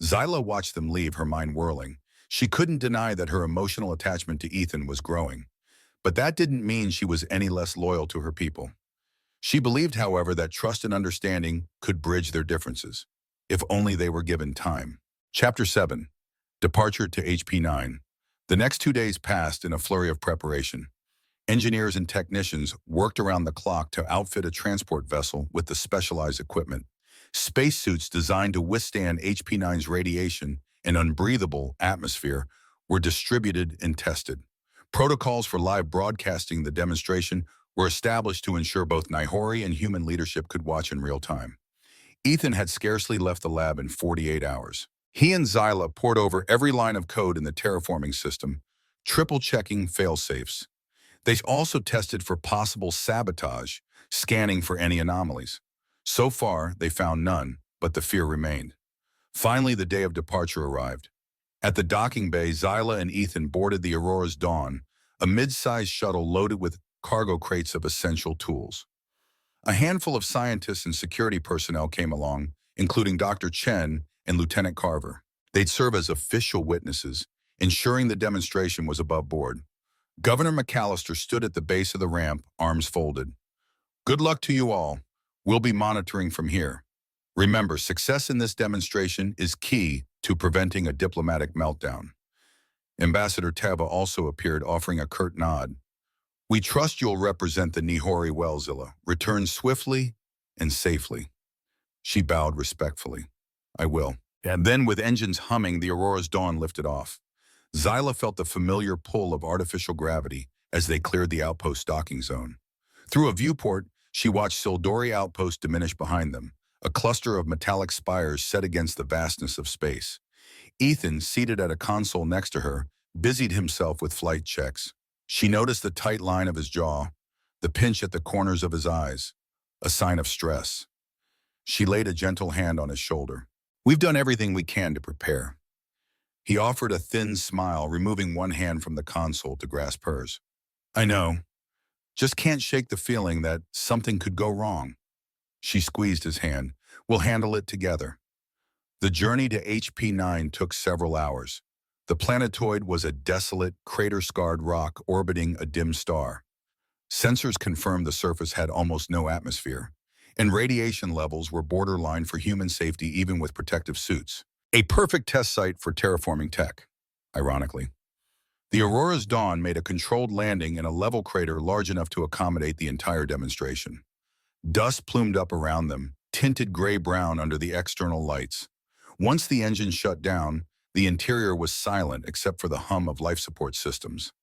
[SPEAKER 1] Zyla watched them leave, her mind whirling. She couldn't deny that her emotional attachment to Ethan was growing, but that didn't mean she was any less loyal to her people. She believed, however, that trust and understanding could bridge their differences, if only they were given time. Chapter 7. Departure to HP9. The next 2 days passed in a flurry of preparation. Engineers and technicians worked around the clock to outfit a transport vessel with the specialized equipment. Spacesuits designed to withstand HP9's radiation and unbreathable atmosphere were distributed and tested. Protocols for live broadcasting the demonstration were established to ensure both Nihori and human leadership could watch in real time. Ethan had scarcely left the lab in 48 hours. He and Zyla pored over every line of code in the terraforming system, triple-checking fail-safes. They also tested for possible sabotage, scanning for any anomalies. So far, they found none, but the fear remained. Finally, the day of departure arrived. At the docking bay, Zyla and Ethan boarded the Aurora's Dawn, a mid-sized shuttle loaded with cargo crates of essential tools. A handful of scientists and security personnel came along, including Dr. Chen and Lieutenant Carver. They'd serve as official witnesses, ensuring the demonstration was above board. Governor McAllister stood at the base of the ramp, arms folded. Good luck to you all. We'll be monitoring from here. Remember, success in this demonstration is key to preventing a diplomatic meltdown. Ambassador Tava also appeared, offering a curt nod. We trust you'll represent the Nihori well, Zilla. Return swiftly and safely. She bowed respectfully. I will. And then, with engines humming, the Aurora's Dawn lifted off. Zyla felt the familiar pull of artificial gravity as they cleared the outpost docking zone. Through a viewport, she watched Sildori Outpost diminish behind them, a cluster of metallic spires set against the vastness of space. Ethan, seated at a console next to her, busied himself with flight checks. She noticed the tight line of his jaw, the pinch at the corners of his eyes, a sign of stress. She laid a gentle hand on his shoulder. We've done everything we can to prepare. He offered a thin smile, removing one hand from the console to grasp hers. I know. Just can't shake the feeling that something could go wrong. She squeezed his hand. We'll handle it together. The journey to HP-9 took several hours. The planetoid was a desolate, crater-scarred rock orbiting a dim star. Sensors confirmed the surface had almost no atmosphere, and radiation levels were borderline for human safety even with protective suits. A perfect test site for terraforming tech, ironically. The Aurora's Dawn made a controlled landing in a level crater large enough to accommodate the entire demonstration. Dust plumed up around them, tinted gray-brown under the external lights. Once the engine shut down, the interior was silent except for the hum of life support systems.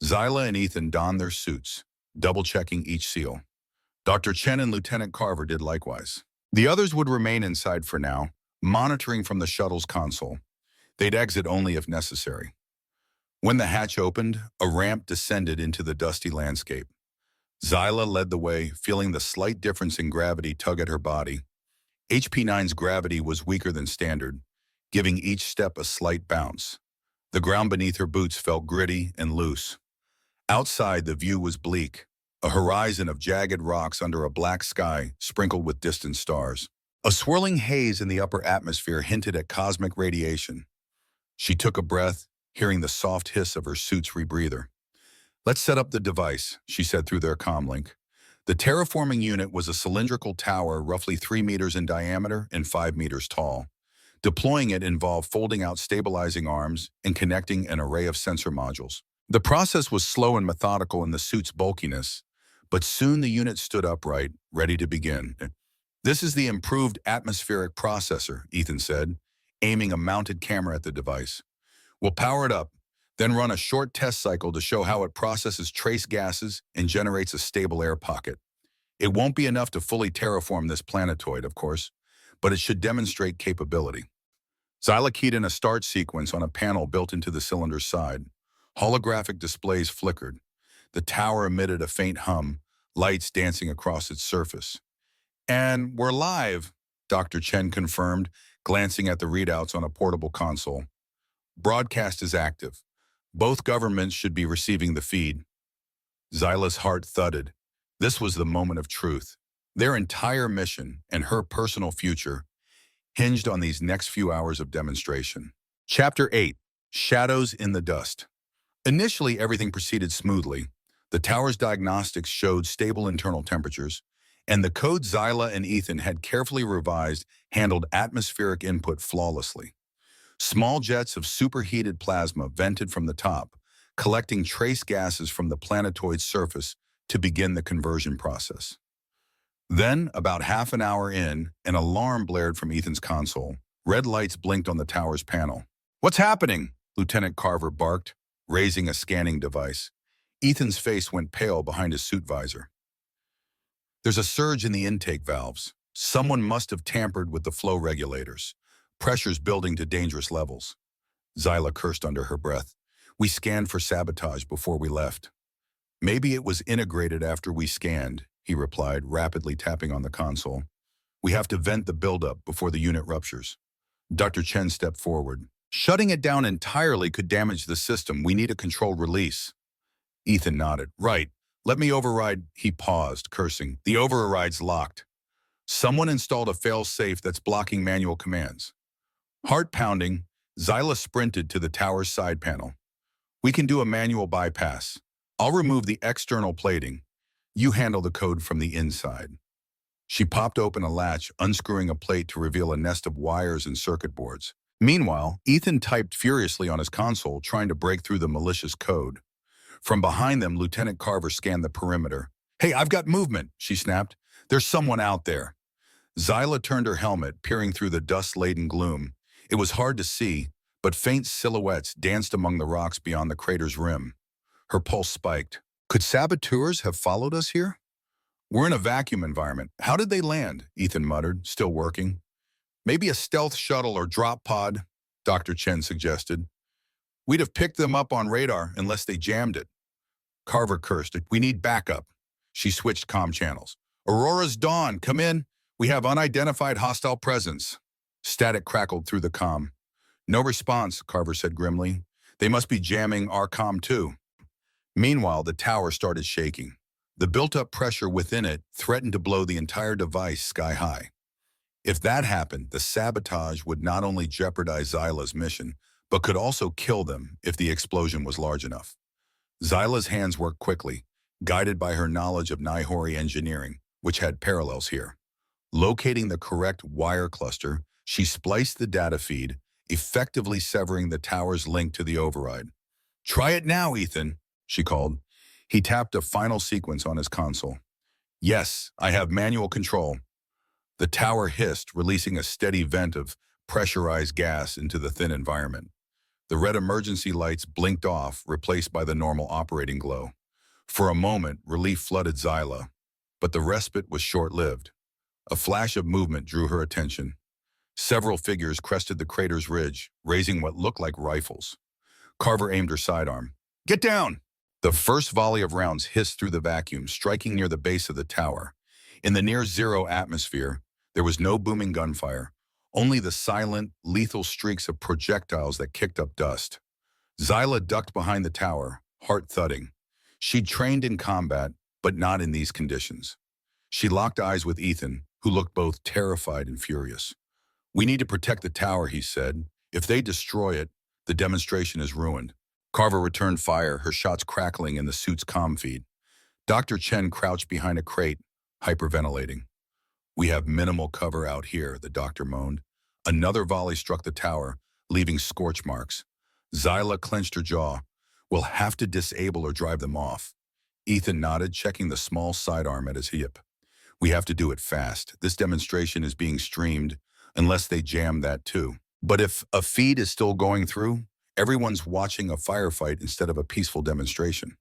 [SPEAKER 1] Zyla and Ethan donned their suits, double-checking each seal. Dr. Chen and Lieutenant Carver did likewise. The others would remain inside for now, monitoring from the shuttle's console. They'd exit only if necessary. When the hatch opened, a ramp descended into the dusty landscape. Zyla led the way, feeling the slight difference in gravity tug at her body. HP-9's gravity was weaker than standard, giving each step a slight bounce. The ground beneath her boots felt gritty and loose. Outside, the view was bleak, a horizon of jagged rocks under a black sky sprinkled with distant stars. A swirling haze in the upper atmosphere hinted at cosmic radiation. She took a breath, hearing the soft hiss of her suit's rebreather. Let's set up the device, she said through their comlink. The terraforming unit was a cylindrical tower roughly 3 meters in diameter and 5 meters tall. Deploying it involved folding out stabilizing arms and connecting an array of sensor modules. The process was slow and methodical in the suit's bulkiness, but soon the unit stood upright, ready to begin. This is the improved atmospheric processor, Ethan said, aiming a mounted camera at the device. We'll power it up, then run a short test cycle to show how it processes trace gases and generates a stable air pocket. It won't be enough to fully terraform this planetoid, of course, but it should demonstrate capability. Zyla keyed in a start sequence on a panel built into the cylinder's side. Holographic displays flickered. The tower emitted a faint hum, lights dancing across its surface. And we're live, Dr. Chen confirmed, glancing at the readouts on a portable console. Broadcast is active. Both governments should be receiving the feed. Zyla's heart thudded. This was the moment of truth. Their entire mission and her personal future hinged on these next few hours of demonstration. Chapter 8. Shadows in the Dust. Initially, everything proceeded smoothly. The tower's diagnostics showed stable internal temperatures, and the code Zyla and Ethan had carefully revised handled atmospheric input flawlessly. Small jets of superheated plasma vented from the top, collecting trace gases from the planetoid's surface to begin the conversion process. Then, about half an hour in, an alarm blared from Ethan's console. Red lights blinked on the tower's panel. What's happening? Lieutenant Carver barked, raising a scanning device. Ethan's face went pale behind his suit visor. There's a surge in the intake valves. Someone must have tampered with the flow regulators. Pressure's building to dangerous levels. Zyla cursed under her breath. We scanned for sabotage before we left. Maybe it was integrated after we scanned, he replied, rapidly tapping on the console. We have to vent the buildup before the unit ruptures. Dr. Chen stepped forward. Shutting it down entirely could damage the system. We need a controlled release. Ethan nodded. Right. Let me override. He paused, cursing. The override's locked. Someone installed a fail-safe that's blocking manual commands. Heart pounding, Zyla sprinted to the tower's side panel. We can do a manual bypass. I'll remove the external plating. You handle the code from the inside. She popped open a latch, unscrewing a plate to reveal a nest of wires and circuit boards. Meanwhile, Ethan typed furiously on his console, trying to break through the malicious code. From behind them, Lieutenant Carver scanned the perimeter. Hey, I've got movement, she snapped. There's someone out there. Zyla turned her helmet, peering through the dust-laden gloom. It was hard to see, but faint silhouettes danced among the rocks beyond the crater's rim. Her pulse spiked. Could saboteurs have followed us here? We're in a vacuum environment. How did they land? Ethan muttered, still working. Maybe a stealth shuttle or drop pod, Dr. Chen suggested. We'd have picked them up on radar unless they jammed it. Carver cursed. We need backup. She switched comm channels. Aurora's Dawn, come in. We have unidentified hostile presence. Static crackled through the comm. No response, Carver said grimly. They must be jamming our comm too. Meanwhile, the tower started shaking. The built-up pressure within it threatened to blow the entire device sky-high. If that happened, the sabotage would not only jeopardize Zyla's mission, but could also kill them if the explosion was large enough. Zyla's hands worked quickly, guided by her knowledge of Nihori engineering, which had parallels here. Locating the correct wire cluster, she spliced the data feed, effectively severing the tower's link to the override. Try it now, Ethan, she called. He tapped a final sequence on his console. Yes, I have manual control. The tower hissed, releasing a steady vent of pressurized gas into the thin environment. The red emergency lights blinked off, replaced by the normal operating glow. For a moment, relief flooded Zyla, but the respite was short-lived. A flash of movement drew her attention. Several figures crested the crater's ridge, raising what looked like rifles. Carver aimed her sidearm. Get down! The first volley of rounds hissed through the vacuum, striking near the base of the tower. In the near-zero atmosphere, there was no booming gunfire, only the silent, lethal streaks of projectiles that kicked up dust. Zyla ducked behind the tower, heart thudding. She'd trained in combat, but not in these conditions. She locked eyes with Ethan, who looked both terrified and furious. We need to protect the tower, he said. If they destroy it, the demonstration is ruined. Carver returned fire, her shots crackling in the suit's comm feed. Dr. Chen crouched behind a crate, hyperventilating. We have minimal cover out here, the doctor moaned. Another volley struck the tower, leaving scorch marks. Zyla clenched her jaw. We'll have to disable or drive them off. Ethan nodded, checking the small sidearm at his hip. We have to do it fast. This demonstration is being streamed, unless they jam that too. But if a feed is still going through, everyone's watching a firefight instead of a peaceful demonstration.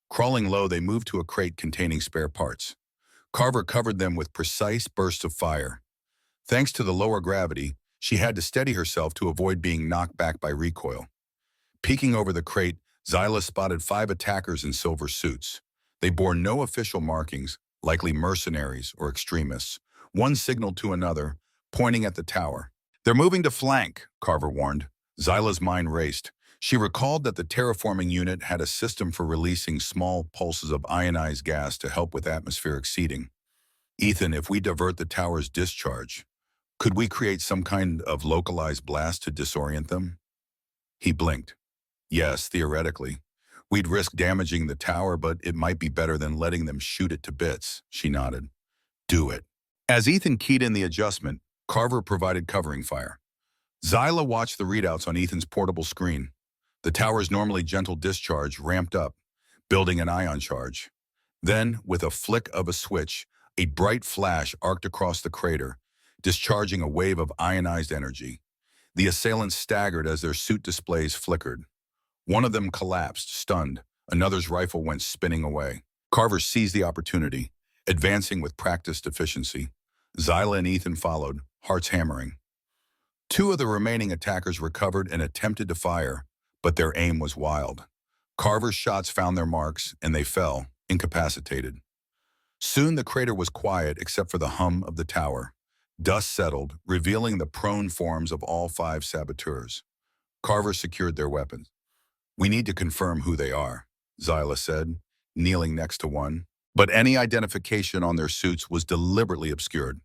[SPEAKER 1] Crawling low, they moved to a crate containing spare parts. Carver covered them with precise bursts of fire. Thanks to the lower gravity, she had to steady herself to avoid being knocked back by recoil. Peeking over the crate, Zyla spotted 5 attackers in silver suits. They bore no official markings, likely mercenaries or extremists. One signaled to another, pointing at the tower. They're moving to flank, Carver warned. Zyla's mind raced. She recalled that the terraforming unit had a system for releasing small pulses of ionized gas to help with atmospheric seeding. Ethan, if we divert the tower's discharge, could we create some kind of localized blast to disorient them? He blinked. Yes, theoretically. We'd risk damaging the tower, but it might be better than letting them shoot it to bits, she nodded. Do it. As Ethan keyed in the adjustment, Carver provided covering fire. Zyla watched the readouts on Ethan's portable screen. The tower's normally gentle discharge ramped up, building an ion charge. Then, with a flick of a switch, a bright flash arced across the crater, discharging a wave of ionized energy. The assailants staggered as their suit displays flickered. One of them collapsed, stunned. Another's rifle went spinning away. Carver seized the opportunity, advancing with practiced efficiency. Zyla and Ethan followed, hearts hammering. 2 of the remaining attackers recovered and attempted to fire, but their aim was wild. Carver's shots found their marks, and they fell, incapacitated. Soon the crater was quiet except for the hum of the tower. Dust settled, revealing the prone forms of all 5 saboteurs. Carver secured their weapons. "We need to confirm who they are," Zyla said, kneeling next to one. But any identification on their suits was deliberately obscured.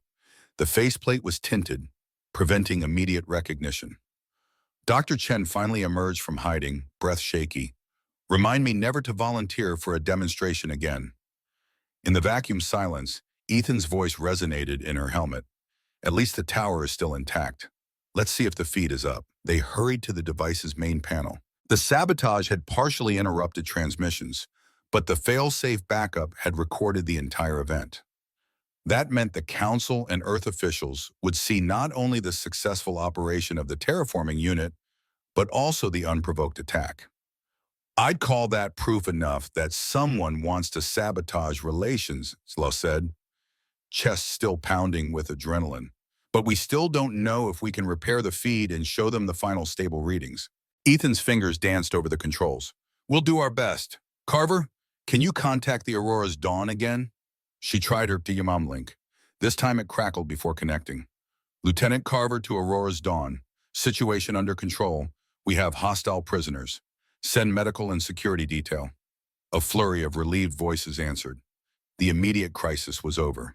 [SPEAKER 1] The faceplate was tinted, preventing immediate recognition. Dr. Chen finally emerged from hiding, breath shaky. "Remind me never to volunteer for a demonstration again." In the vacuum silence, Ethan's voice resonated in her helmet. "At least the tower is still intact. Let's see if the feed is up." They hurried to the device's main panel. The sabotage had partially interrupted transmissions, but the fail-safe backup had recorded the entire event. That meant the Council and Earth officials would see not only the successful operation of the terraforming unit, but also the unprovoked attack. "I'd call that proof enough that someone wants to sabotage relations," Slow said, chest still pounding with adrenaline. "But we still don't know if we can repair the feed and show them the final stable readings." Ethan's fingers danced over the controls. "We'll do our best. Carver, can you contact the Aurora's Dawn again?" She tried her Diamam link. This time it crackled before connecting. "Lieutenant Carver to Aurora's Dawn. Situation under control. We have hostile prisoners. Send medical and security detail." A flurry of relieved voices answered. The immediate crisis was over.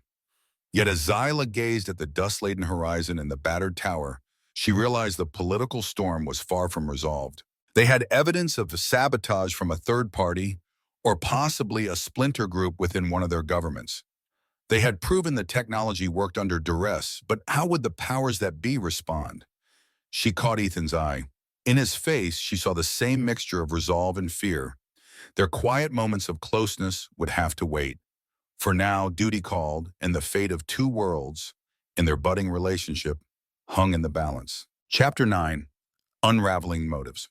[SPEAKER 1] Yet as Zyla gazed at the dust-laden horizon and the battered tower, she realized the political storm was far from resolved. They had evidence of sabotage from a third party, or possibly a splinter group within one of their governments. They had proven the technology worked under duress, but how would the powers that be respond? She caught Ethan's eye. In his face, she saw the same mixture of resolve and fear. Their quiet moments of closeness would have to wait. For now, duty called, and the fate of 2 worlds, in their budding relationship, hung in the balance. Chapter 9. Unraveling Motives.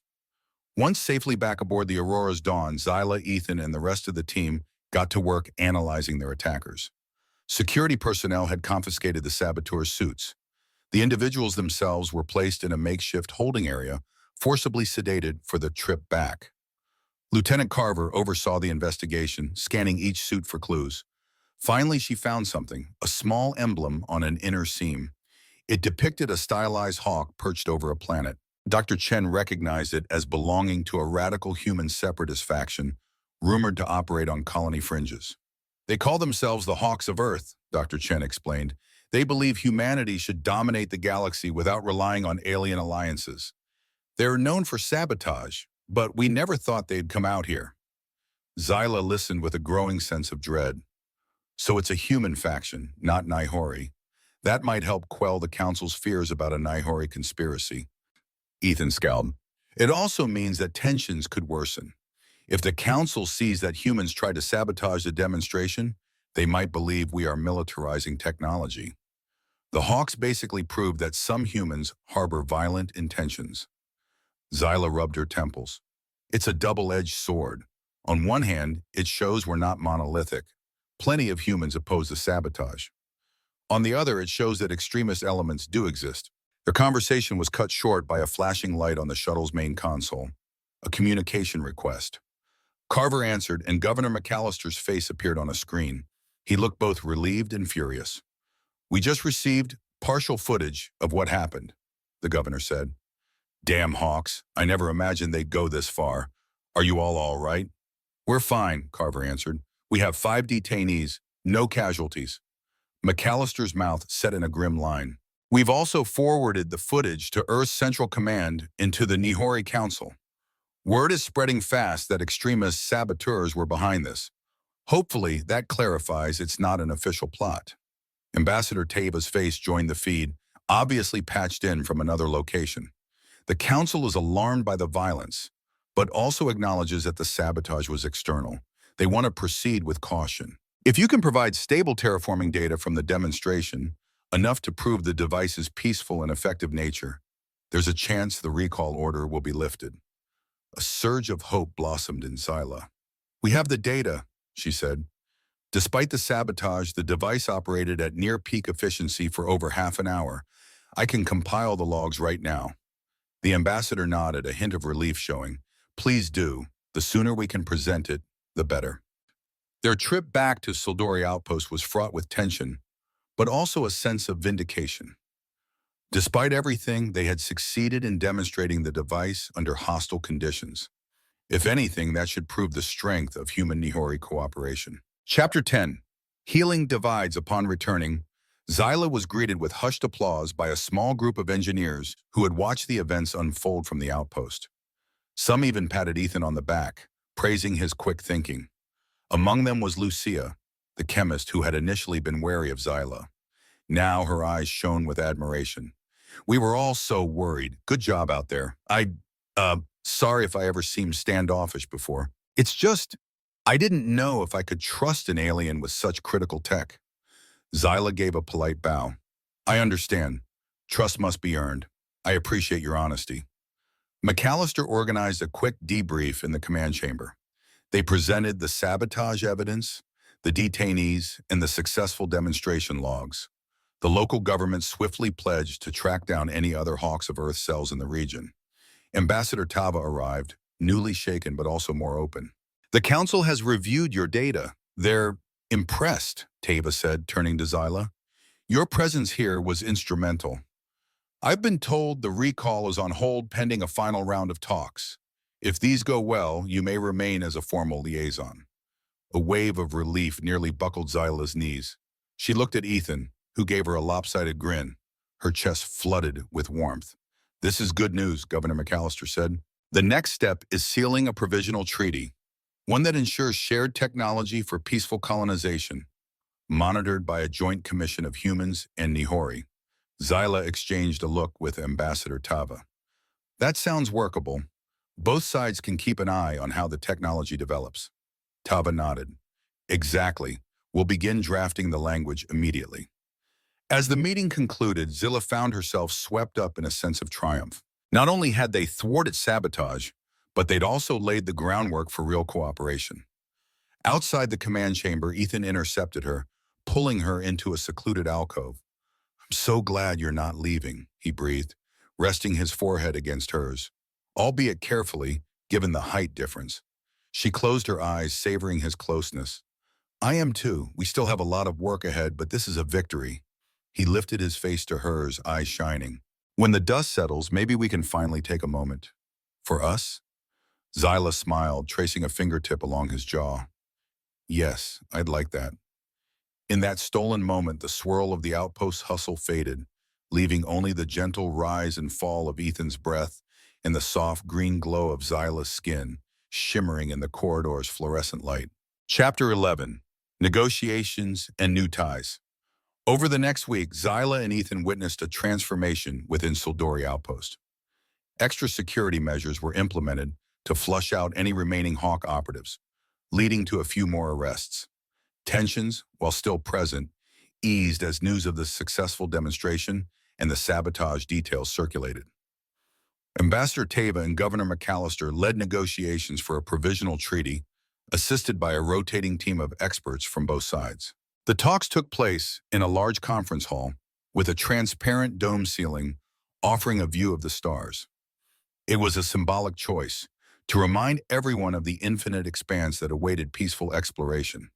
[SPEAKER 1] Once safely back aboard the Aurora's Dawn, Zyla, Ethan, and the rest of the team got to work analyzing their attackers. Security personnel had confiscated the saboteurs' suits. The individuals themselves were placed in a makeshift holding area, forcibly sedated for the trip back. Lieutenant Carver oversaw the investigation, scanning each suit for clues. Finally, she found something, a small emblem on an inner seam. It depicted a stylized hawk perched over a planet. Dr. Chen recognized it as belonging to a radical human separatist faction, rumored to operate on colony fringes. "They call themselves the Hawks of Earth," Dr. Chen explained. "They believe humanity should dominate the galaxy without relying on alien alliances. They're known for sabotage, but we never thought they'd come out here." Zyla listened with a growing sense of dread. So it's a human faction, not Nihori. That might help quell the Council's fears about a Nihori conspiracy. Ethan scowled. "It also means that tensions could worsen. If the Council sees that humans tried to sabotage the demonstration, they might believe we are militarizing technology. The Hawks basically proved that some humans harbor violent intentions." Zyla rubbed her temples. "It's a double-edged sword. On one hand, it shows we're not monolithic. Plenty of humans oppose the sabotage. On the other, it shows that extremist elements do exist." Their conversation was cut short by a flashing light on the shuttle's main console, a communication request. Carver answered, and Governor McAllister's face appeared on a screen. He looked both relieved and furious. "We just received partial footage of what happened," the governor said. "Damn Hawks, I never imagined they'd go this far. Are you all right?" "We're fine," Carver answered. "We have 5 detainees, no casualties." McAllister's mouth set in a grim line. "We've also forwarded the footage to Earth's Central Command and to the Nihori Council. Word is spreading fast that extremist saboteurs were behind this. Hopefully, that clarifies it's not an official plot." Ambassador Tava's face joined the feed, obviously patched in from another location. The Council is alarmed by the violence, but also acknowledges that the sabotage was external. They want to proceed with caution. "If you can provide stable terraforming data from the demonstration, enough to prove the device's peaceful and effective nature, there's a chance the recall order will be lifted." A surge of hope blossomed in Zyla. "We have the data," she said. "Despite the sabotage, the device operated at near-peak efficiency for over half an hour. I can compile the logs right now." The ambassador nodded, a hint of relief showing. "Please do. The sooner we can present it, the better. Their trip back to Sildori Outpost was fraught with tension, but also a sense of vindication. Despite everything, they had succeeded in demonstrating the device under hostile conditions. If anything, that should prove the strength of human-Nihori cooperation. Chapter 10. Healing Divides. Upon returning, Zyla was greeted with hushed applause by a small group of engineers who had watched the events unfold from the outpost. Some even patted Ethan on the back, praising his quick thinking. Among them was Lucia, the chemist who had initially been wary of Zyla. Now her eyes shone with admiration. "We were all so worried. Good job out there. Sorry if I ever seemed standoffish before. It's just, I didn't know if I could trust an alien with such critical tech." Zyla gave a polite bow. "I understand. Trust must be earned. I appreciate your honesty." McAllister organized a quick debrief in the command chamber. They presented the sabotage evidence, the detainees, and the successful demonstration logs. The local government swiftly pledged to track down any other Hawks of Earth cells in the region. Ambassador Tava arrived, newly shaken but also more open. "The council has reviewed your data. They're impressed," Tava said, turning to Zyla. "Your presence here was instrumental. I've been told the recall is on hold pending a final round of talks. If these go well, you may remain as a formal liaison." A wave of relief nearly buckled Zyla's knees. She looked at Ethan, who gave her a lopsided grin, her chest flooded with warmth. "This is good news," Governor McAllister said. "The next step is sealing a provisional treaty, one that ensures shared technology for peaceful colonization, monitored by a joint commission of humans and Nihori." Zyla exchanged a look with Ambassador Tava. "That sounds workable. Both sides can keep an eye on how the technology develops." Tava nodded. "Exactly. We'll begin drafting the language immediately." As the meeting concluded, Zyla found herself swept up in a sense of triumph. Not only had they thwarted sabotage, but they'd also laid the groundwork for real cooperation. Outside the command chamber, Ethan intercepted her, pulling her into a secluded alcove. "I'm so glad you're not leaving," he breathed, resting his forehead against hers, albeit carefully, given the height difference. She closed her eyes, savoring his closeness. "I am too. We still have a lot of work ahead, but this is a victory." He lifted his face to hers, eyes shining. "When the dust settles, maybe we can finally take a moment. For us?" Zyla smiled, tracing a fingertip along his jaw. "Yes, I'd like that." In that stolen moment, the swirl of the outpost's hustle faded, leaving only the gentle rise and fall of Ethan's breath and the soft green glow of Zyla's skin, shimmering in the corridor's fluorescent light. Chapter 11. Negotiations and New Ties. Over the next week, Zyla and Ethan witnessed a transformation within Sildori Outpost. Extra security measures were implemented to flush out any remaining Hawk operatives, leading to a few more arrests. Tensions, while still present, eased as news of the successful demonstration and the sabotage details circulated. Ambassador Tava and Governor McAllister led negotiations for a provisional treaty, assisted by a rotating team of experts from both sides. The talks took place in a large conference hall with a transparent dome ceiling offering a view of the stars. It was a symbolic choice to remind everyone of the infinite expanse that awaited peaceful exploration.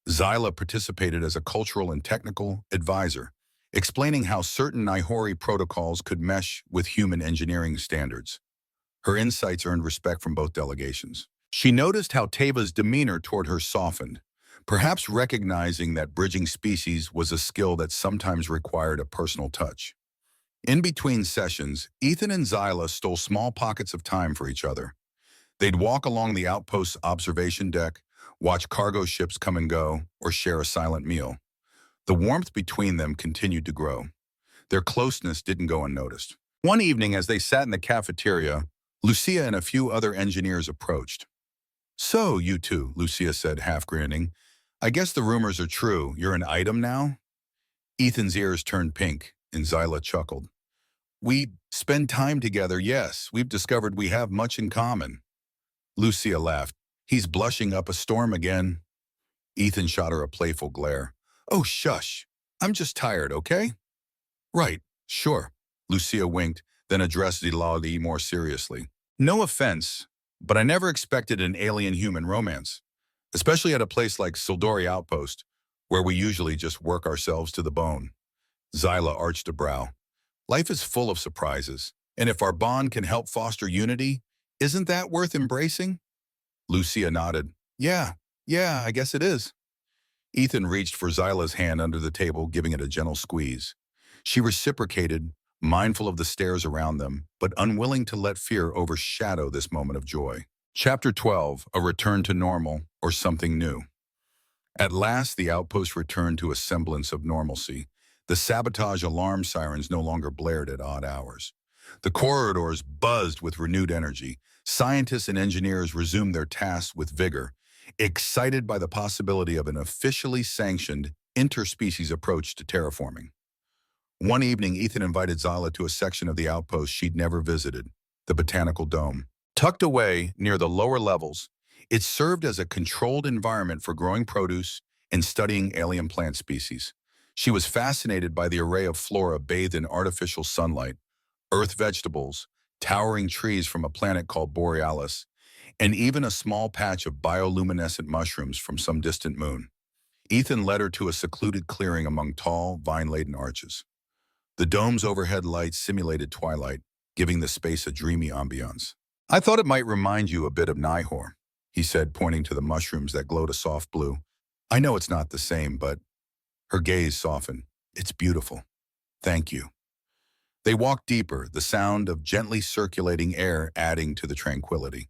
[SPEAKER 1] Zyla participated as a cultural and technical advisor, explaining how certain Nihori protocols could mesh with human engineering standards. Her insights earned respect from both delegations. She noticed how Tava's demeanor toward her softened, perhaps recognizing that bridging species was a skill that sometimes required a personal touch. In between sessions, Ethan and Zyla stole small pockets of time for each other. They'd walk along the outpost's observation deck, watch cargo ships come and go, or share a silent meal. The warmth between them continued to grow. Their closeness didn't go unnoticed. One evening, as they sat in the cafeteria, Lucia and a few other engineers approached. "So, you two," Lucia said, half grinning, "I guess the rumors are true. You're an item now?" Ethan's ears turned pink, and Zyla chuckled. "We spend time together, yes. We've discovered we have much in common." Lucia laughed. "He's blushing up a storm again." Ethan shot her a playful glare. "Oh, shush. I'm just tired, okay?" "Right, sure." Lucia winked, then addressed Zilali more seriously. "No offense, but I never expected an alien-human romance, especially at a place like Sildori Outpost, where we usually just work ourselves to the bone. Zyla arched a brow. Life is full of surprises, and if our bond can help foster unity, isn't that worth embracing? Lucia nodded. Yeah, I guess it is. Ethan reached for Zyla's hand under the table, giving it a gentle squeeze. She reciprocated, mindful of the stares around them, but unwilling to let fear overshadow this moment of joy. Chapter 12, A Return to Normal, or Something New. At last, the outpost returned to a semblance of normalcy. The sabotage alarm sirens no longer blared at odd hours. The corridors buzzed with renewed energy. Scientists and engineers resumed their tasks with vigor, excited by the possibility of an officially sanctioned interspecies approach to terraforming. One evening, Ethan invited Zyla to a section of the outpost she'd never visited, the Botanical Dome. Tucked away near the lower levels, it served as a controlled environment for growing produce and studying alien plant species. She was fascinated by the array of flora bathed in artificial sunlight, earth vegetables, towering trees from a planet called Borealis, and even a small patch of bioluminescent mushrooms from some distant moon. Ethan led her to a secluded clearing among tall, vine-laden arches. The dome's overhead lights simulated twilight, giving the space a dreamy ambiance. "I thought it might remind you a bit of Nihor," he said, pointing to the mushrooms that glowed a soft blue. "I know it's not the same, but..." Her gaze softened. "It's beautiful. Thank you." They walked deeper, the sound of gently circulating air adding to the tranquility.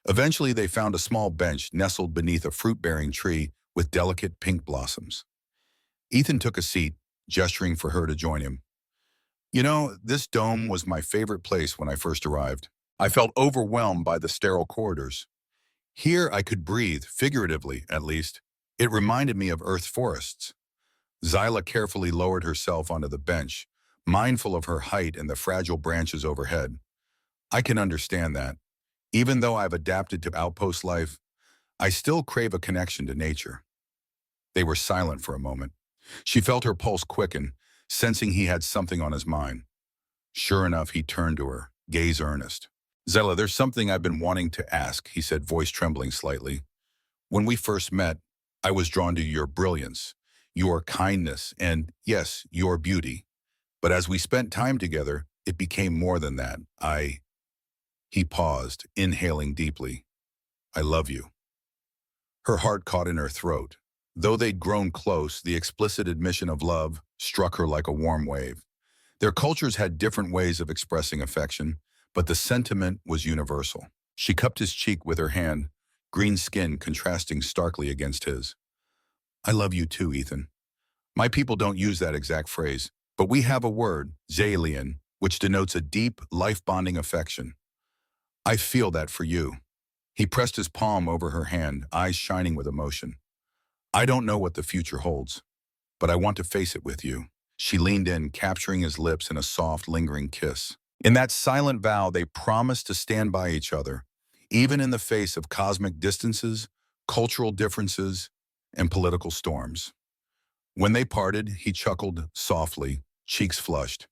[SPEAKER 1] Eventually, they found a small bench nestled beneath a fruit-bearing tree with delicate pink blossoms. Ethan took a seat, gesturing for her to join him. "You know, this dome was my favorite place when I first arrived. I felt overwhelmed by the sterile corridors. Here I could breathe, figuratively at least. It reminded me of Earth forests." Zyla carefully lowered herself onto the bench, mindful of her height and the fragile branches overhead. "I can understand that. Even though I've adapted to outpost life, I still crave a connection to nature." They were silent for a moment. She felt her pulse quicken, sensing he had something on his mind. Sure enough, he turned to her, gaze earnest. "Zyla, there's something I've been wanting to ask," he said, voice trembling slightly. "When we first met, I was drawn to your brilliance, your kindness, and, yes, your beauty. But as we spent time together, it became more than that. He paused, inhaling deeply. "I love you." Her heart caught in her throat. Though they'd grown close, the explicit admission of love struck her like a warm wave. Their cultures had different ways of expressing affection, but the sentiment was universal. She cupped his cheek with her hand, green skin contrasting starkly against his. "I love you too, Ethan. My people don't use that exact phrase, but we have a word, Zalian, which denotes a deep, life-bonding affection. I feel that for you." He pressed his palm over her hand, eyes shining with emotion. "I don't know what the future holds, but I want to face it with you." She leaned in, capturing his lips in a soft, lingering kiss. In that silent vow, they promised to stand by each other, even in the face of cosmic distances, cultural differences, and political storms. When they parted, he chuckled softly, cheeks flushed.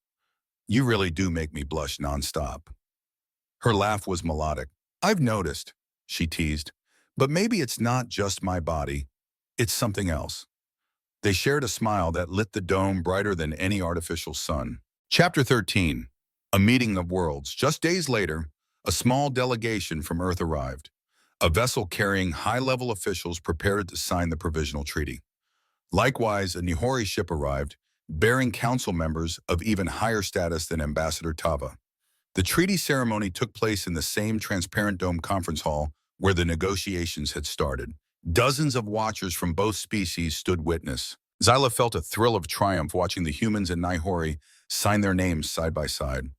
[SPEAKER 1] "You really do make me blush nonstop." Her laugh was melodic. "I've noticed," she teased, "but maybe it's not just my body. It's something else." They shared a smile that lit the dome brighter than any artificial sun. Chapter 13, A Meeting of Worlds. Just days later, a small delegation from Earth arrived. A vessel carrying high-level officials prepared to sign the provisional treaty. Likewise, a Nihori ship arrived, bearing council members of even higher status than Ambassador Tava. The treaty ceremony took place in the same transparent dome conference hall where the negotiations had started. Dozens of watchers from both species stood witness. Zyla felt a thrill of triumph watching the humans and Nihori sign their names side by side.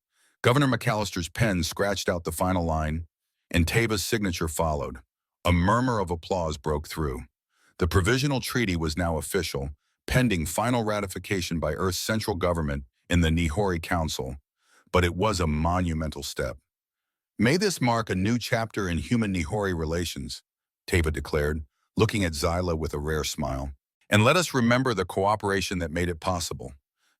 [SPEAKER 1] Governor McAllister's pen scratched out the final line, and Tava's signature followed. A murmur of applause broke through. The provisional treaty was now official, pending final ratification by Earth's central government in the Nihori Council. But it was a monumental step. "May this mark a new chapter in human-Nihori relations," Tava declared, looking at Zyla with a rare smile. "And let us remember the cooperation that made it possible."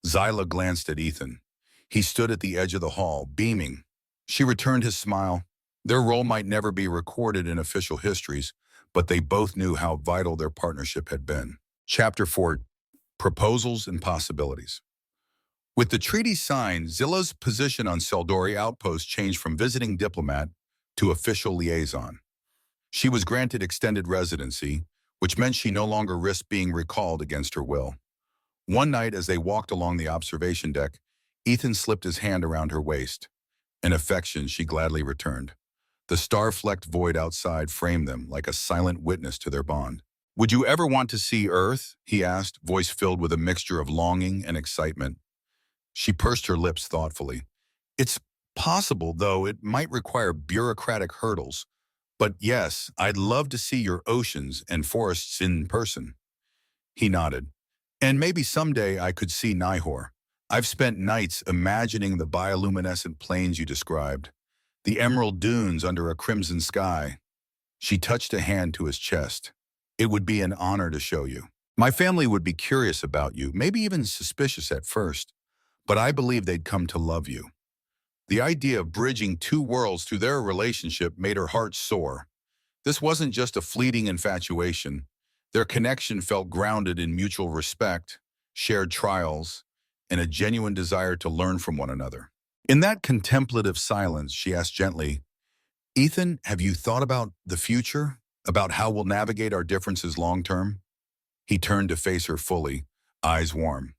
[SPEAKER 1] Zyla glanced at Ethan. He stood at the edge of the hall, beaming. She returned his smile. Their role might never be recorded in official histories, but they both knew how vital their partnership had been. Chapter 4: Proposals and Possibilities. With the treaty signed, Zilla's position on Seldori Outpost changed from visiting diplomat to official liaison. She was granted extended residency, which meant she no longer risked being recalled against her will. One night, as they walked along the observation deck, Ethan slipped his hand around her waist, an affection she gladly returned. The star-flecked void outside framed them like a silent witness to their bond. "Would you ever want to see Earth?" he asked, voice filled with a mixture of longing and excitement. She pursed her lips thoughtfully. "It's possible, though it might require bureaucratic hurdles. But yes, I'd love to see your oceans and forests in person." He nodded. "And maybe someday I could see Nihor. I've spent nights imagining the bioluminescent plains you described, the emerald dunes under a crimson sky." She touched a hand to his chest. "It would be an honor to show you. My family would be curious about you, maybe even suspicious at first, but I believe they'd come to love you." The idea of bridging two worlds through their relationship made her heart soar. This wasn't just a fleeting infatuation. Their connection felt grounded in mutual respect, shared trials, and a genuine desire to learn from one another. In that contemplative silence, she asked gently, "Ethan, have you thought about the future? About how we'll navigate our differences long term?" He turned to face her fully, eyes warm.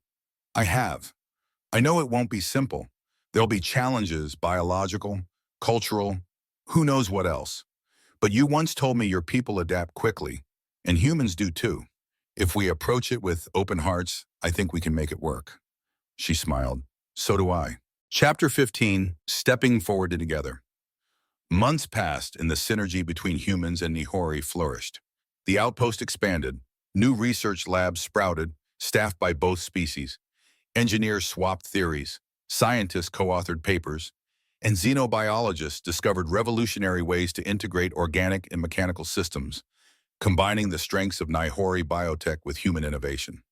[SPEAKER 1] "I have. I know it won't be simple. There'll be challenges, biological, cultural, who knows what else. But you once told me your people adapt quickly, and humans do too. If we approach it with open hearts, I think we can make it work." She smiled. "So do I." Chapter 15: Stepping Forward Together. Months passed and the synergy between humans and Nihori flourished. The outpost expanded. New research labs sprouted, staffed by both species. Engineers swapped theories. Scientists co-authored papers, and xenobiologists discovered revolutionary ways to integrate organic and mechanical systems, combining the strengths of Nihori biotech with human innovation.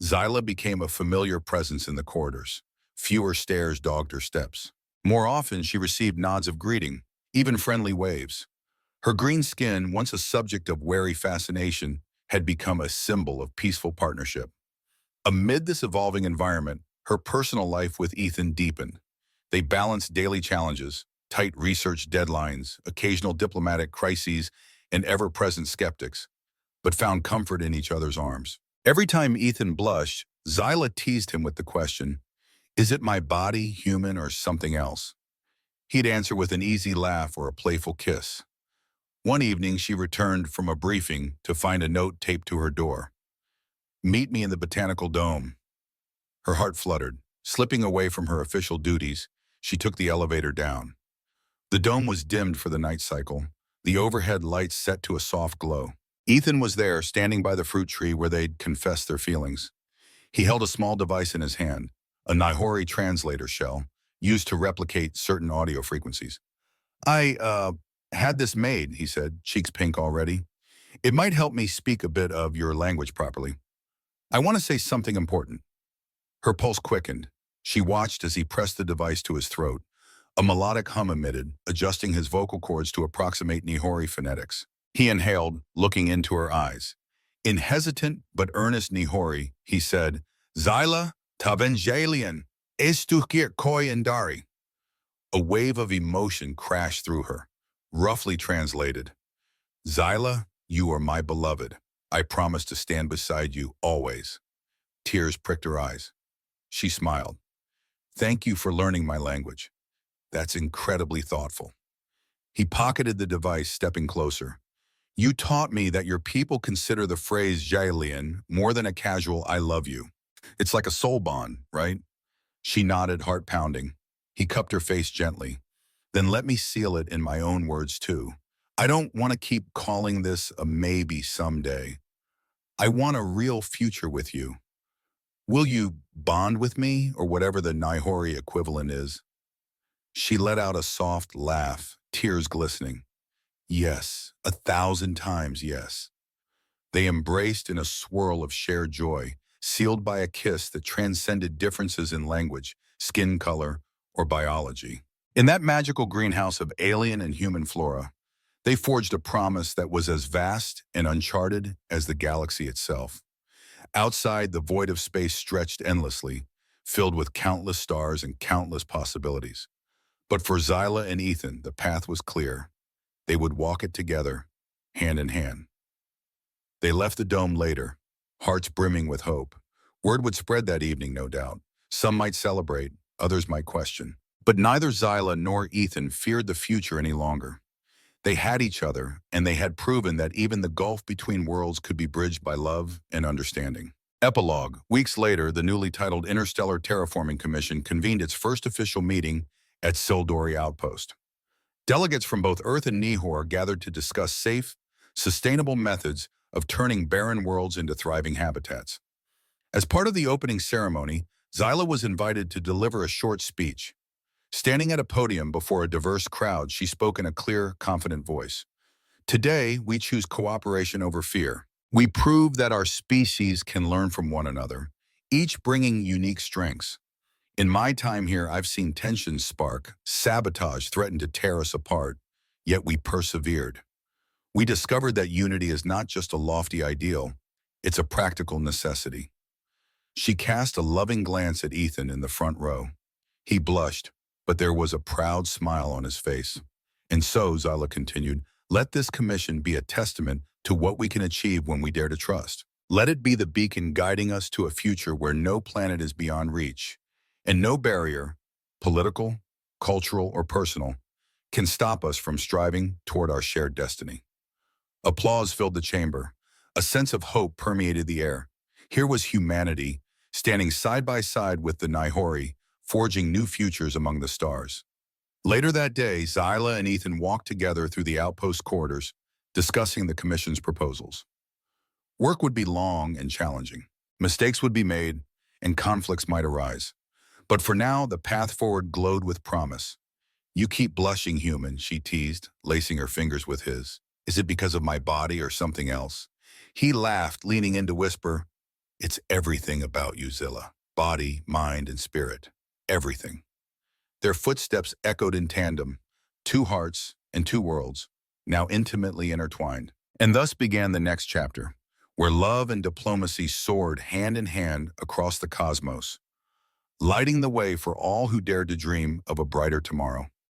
[SPEAKER 1] Zyla became a familiar presence in the corridors. Fewer stares dogged her steps. More often, she received nods of greeting, even friendly waves. Her green skin, once a subject of wary fascination, had become a symbol of peaceful partnership. Amid this evolving environment, her personal life with Ethan deepened. They balanced daily challenges, tight research deadlines, occasional diplomatic crises, and ever-present skeptics, but found comfort in each other's arms. Every time Ethan blushed, Zyla teased him with the question, "Is it my body, human, or something else?" He'd answer with an easy laugh or a playful kiss. One evening, she returned from a briefing to find a note taped to her door. "Meet me in the Botanical Dome." Her heart fluttered. Slipping away from her official duties, she took the elevator down. The dome was dimmed for the night cycle, the overhead lights set to a soft glow. Ethan was there, standing by the fruit tree where they'd confessed their feelings. He held a small device in his hand, a Nihori translator shell, used to replicate certain audio frequencies. "I had this made," he said, cheeks pink already. "It might help me speak a bit of your language properly. I want to say something important." Her pulse quickened. She watched as he pressed the device to his throat. A melodic hum emitted, adjusting his vocal cords to approximate Nihori phonetics. He inhaled, looking into her eyes. In hesitant but earnest Nihori, he said, "Zyla Tavenjalian, Estukir Koi Indari." A wave of emotion crashed through her. Roughly translated, "Zyla, you are my beloved. I promise to stand beside you always." Tears pricked her eyes. She smiled. "Thank you for learning my language. That's incredibly thoughtful." He pocketed the device, stepping closer. "You taught me that your people consider the phrase Jaelian more than a casual I love you. It's like a soul bond, right?" She nodded, heart pounding. He cupped her face gently. "Then let me seal it in my own words too. I don't want to keep calling this a maybe someday. I want a real future with you. Will you bond with me, or whatever the Nihori equivalent is?" She let out a soft laugh, tears glistening. "Yes, 1,000 times yes." They embraced in a swirl of shared joy, sealed by a kiss that transcended differences in language, skin color, or biology. In that magical greenhouse of alien and human flora, they forged a promise that was as vast and uncharted as the galaxy itself. Outside, the void of space stretched endlessly, filled with countless stars and countless possibilities. But for Zyla and Ethan, the path was clear. They would walk it together, hand in hand. They left the dome later, hearts brimming with hope. Word would spread that evening, no doubt. Some might celebrate, others might question. But neither Zyla nor Ethan feared the future any longer. They had each other, and they had proven that even the gulf between worlds could be bridged by love and understanding. Epilogue. Weeks later, the newly titled Interstellar Terraforming Commission convened its first official meeting at Sildori Outpost. Delegates from both Earth and Nihor gathered to discuss safe, sustainable methods of turning barren worlds into thriving habitats. As part of the opening ceremony, Zyla was invited to deliver a short speech. Standing at a podium before a diverse crowd, she spoke in a clear, confident voice. Today, we choose cooperation over fear. We prove that our species can learn from one another, each bringing unique strengths. In my time here, I've seen tensions spark, sabotage threaten to tear us apart, yet we persevered. We discovered that unity is not just a lofty ideal, it's a practical necessity. She cast a loving glance at Ethan in the front row. He blushed, but there was a proud smile on his face. And so, Zyla continued, let this commission be a testament to what we can achieve when we dare to trust. Let it be the beacon guiding us to a future where no planet is beyond reach, and no barrier, political, cultural, or personal, can stop us from striving toward our shared destiny. Applause filled the chamber. A sense of hope permeated the air. Here was humanity, standing side by side with the Nihori, forging new futures among the stars. Later that day, Zyla and Ethan walked together through the outpost corridors, discussing the commission's proposals. Work would be long and challenging. Mistakes would be made, and conflicts might arise. But for now, the path forward glowed with promise. You keep blushing, human, she teased, lacing her fingers with his. Is it because of my body or something else? He laughed, leaning in to whisper, it's everything about you, Zyla. Body, mind, and spirit. Everything. Their footsteps echoed in tandem, two hearts and two worlds, now intimately intertwined. And thus began the next chapter, where love and diplomacy soared hand in hand across the cosmos, lighting the way for all who dared to dream of a brighter tomorrow.